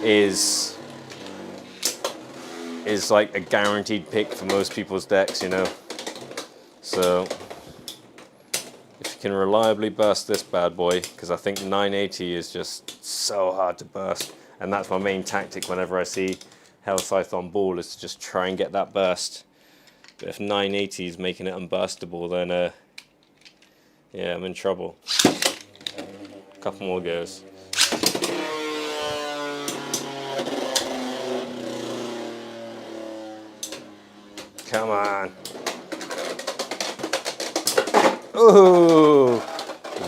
A: is like a guaranteed pick for most people's decks, you know. So if you can reliably burst this bad boy, because I think 980 is just so hard to burst, and that's my main tactic whenever I see Hell Scythe on Ball, is to just try and get that burst. But if 980 is making it unburstable, then yeah, I'm in trouble. Couple more goes. Come on. Ooh,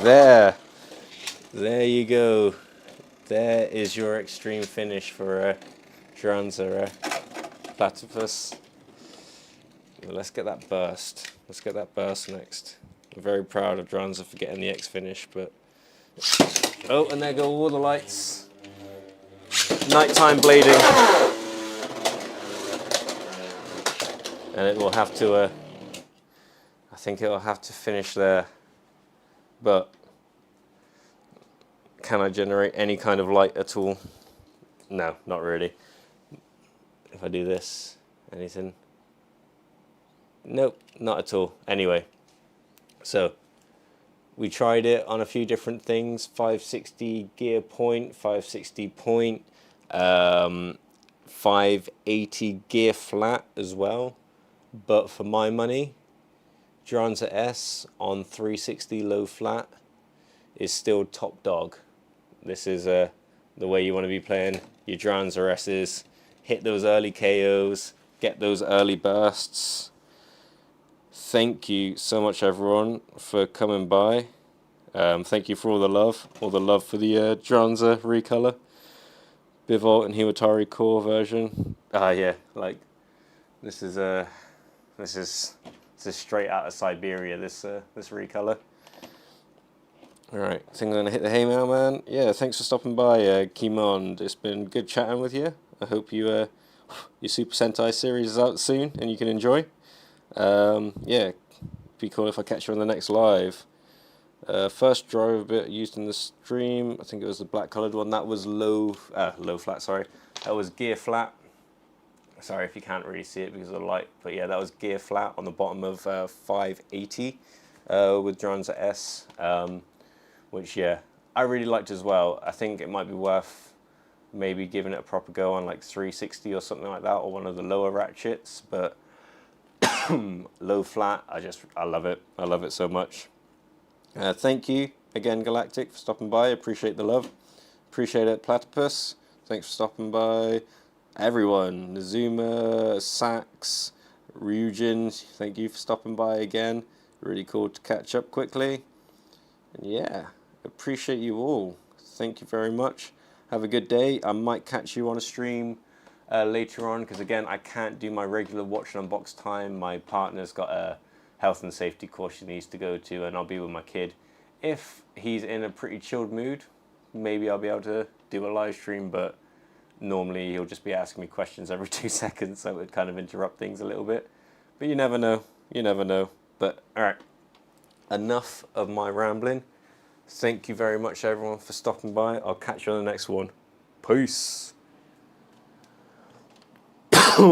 A: there you go. There is your extreme finish for Dranzer Platypus. Let's get that burst. Let's get that burst next. I'm very proud of Dranzer for getting the X finish, but oh, and there go all the lights. Nighttime blading. And it will have to, I think it will have to finish there. But can I generate any kind of light at all? No, not really. If I do this, anything? Nope, not at all. Anyway, so we tried it on a few different things. 560 Gear Point, 560 Point, 580 Gear Flat as well. But for my money, Dranzer S on 360 low flat is still top dog. This is the way you want to be playing your Dranzer S's. Hit those early KOs, get those early bursts. Thank you so much, everyone, for coming by. Thank you for all the love for the Dranzer recolor. Bivolt and Hiwatari core version. Yeah, like this is straight out of Siberia, this recolor. Alright, I think I'm going to hit the hay mailman. Yeah, thanks for stopping by, Kimond. It's been good chatting with you. I hope your Super Sentai series is out soon and you can enjoy. Yeah, be cool if I catch you on the next live. First driver bit used in the stream, I think it was the black coloured one. That was low flat, sorry. That was gear flat. Sorry if you can't really see it because of the light, but yeah, that was gear flat on the bottom of 580 with Dranzer S, which yeah, I really liked as well. I think it might be worth maybe giving it a proper go on like 360 or something like that, or one of the lower ratchets, but low flat, I love it. I love it so much. Thank you again, Galactic, for stopping by. Appreciate the love. Appreciate it, Platypus. Thanks for stopping by. Everyone, Nazuma, Sax, Ryujin, thank you for stopping by again. Really cool to catch up quickly. And yeah, appreciate you all. Thank you very much. Have a good day. I might catch you on a stream later on, because again, I can't do my regular watch and unbox time. My partner's got a health and safety course she needs to go to, and I'll be with my kid. If he's in a pretty chilled mood, maybe I'll be able to do a live stream, but normally he'll just be asking me questions every 2 seconds, so it would kind of interrupt things a little bit. But you never know. You never know. But alright, enough of my rambling. Thank you very much everyone for stopping by. I'll catch you on the next one. Peace.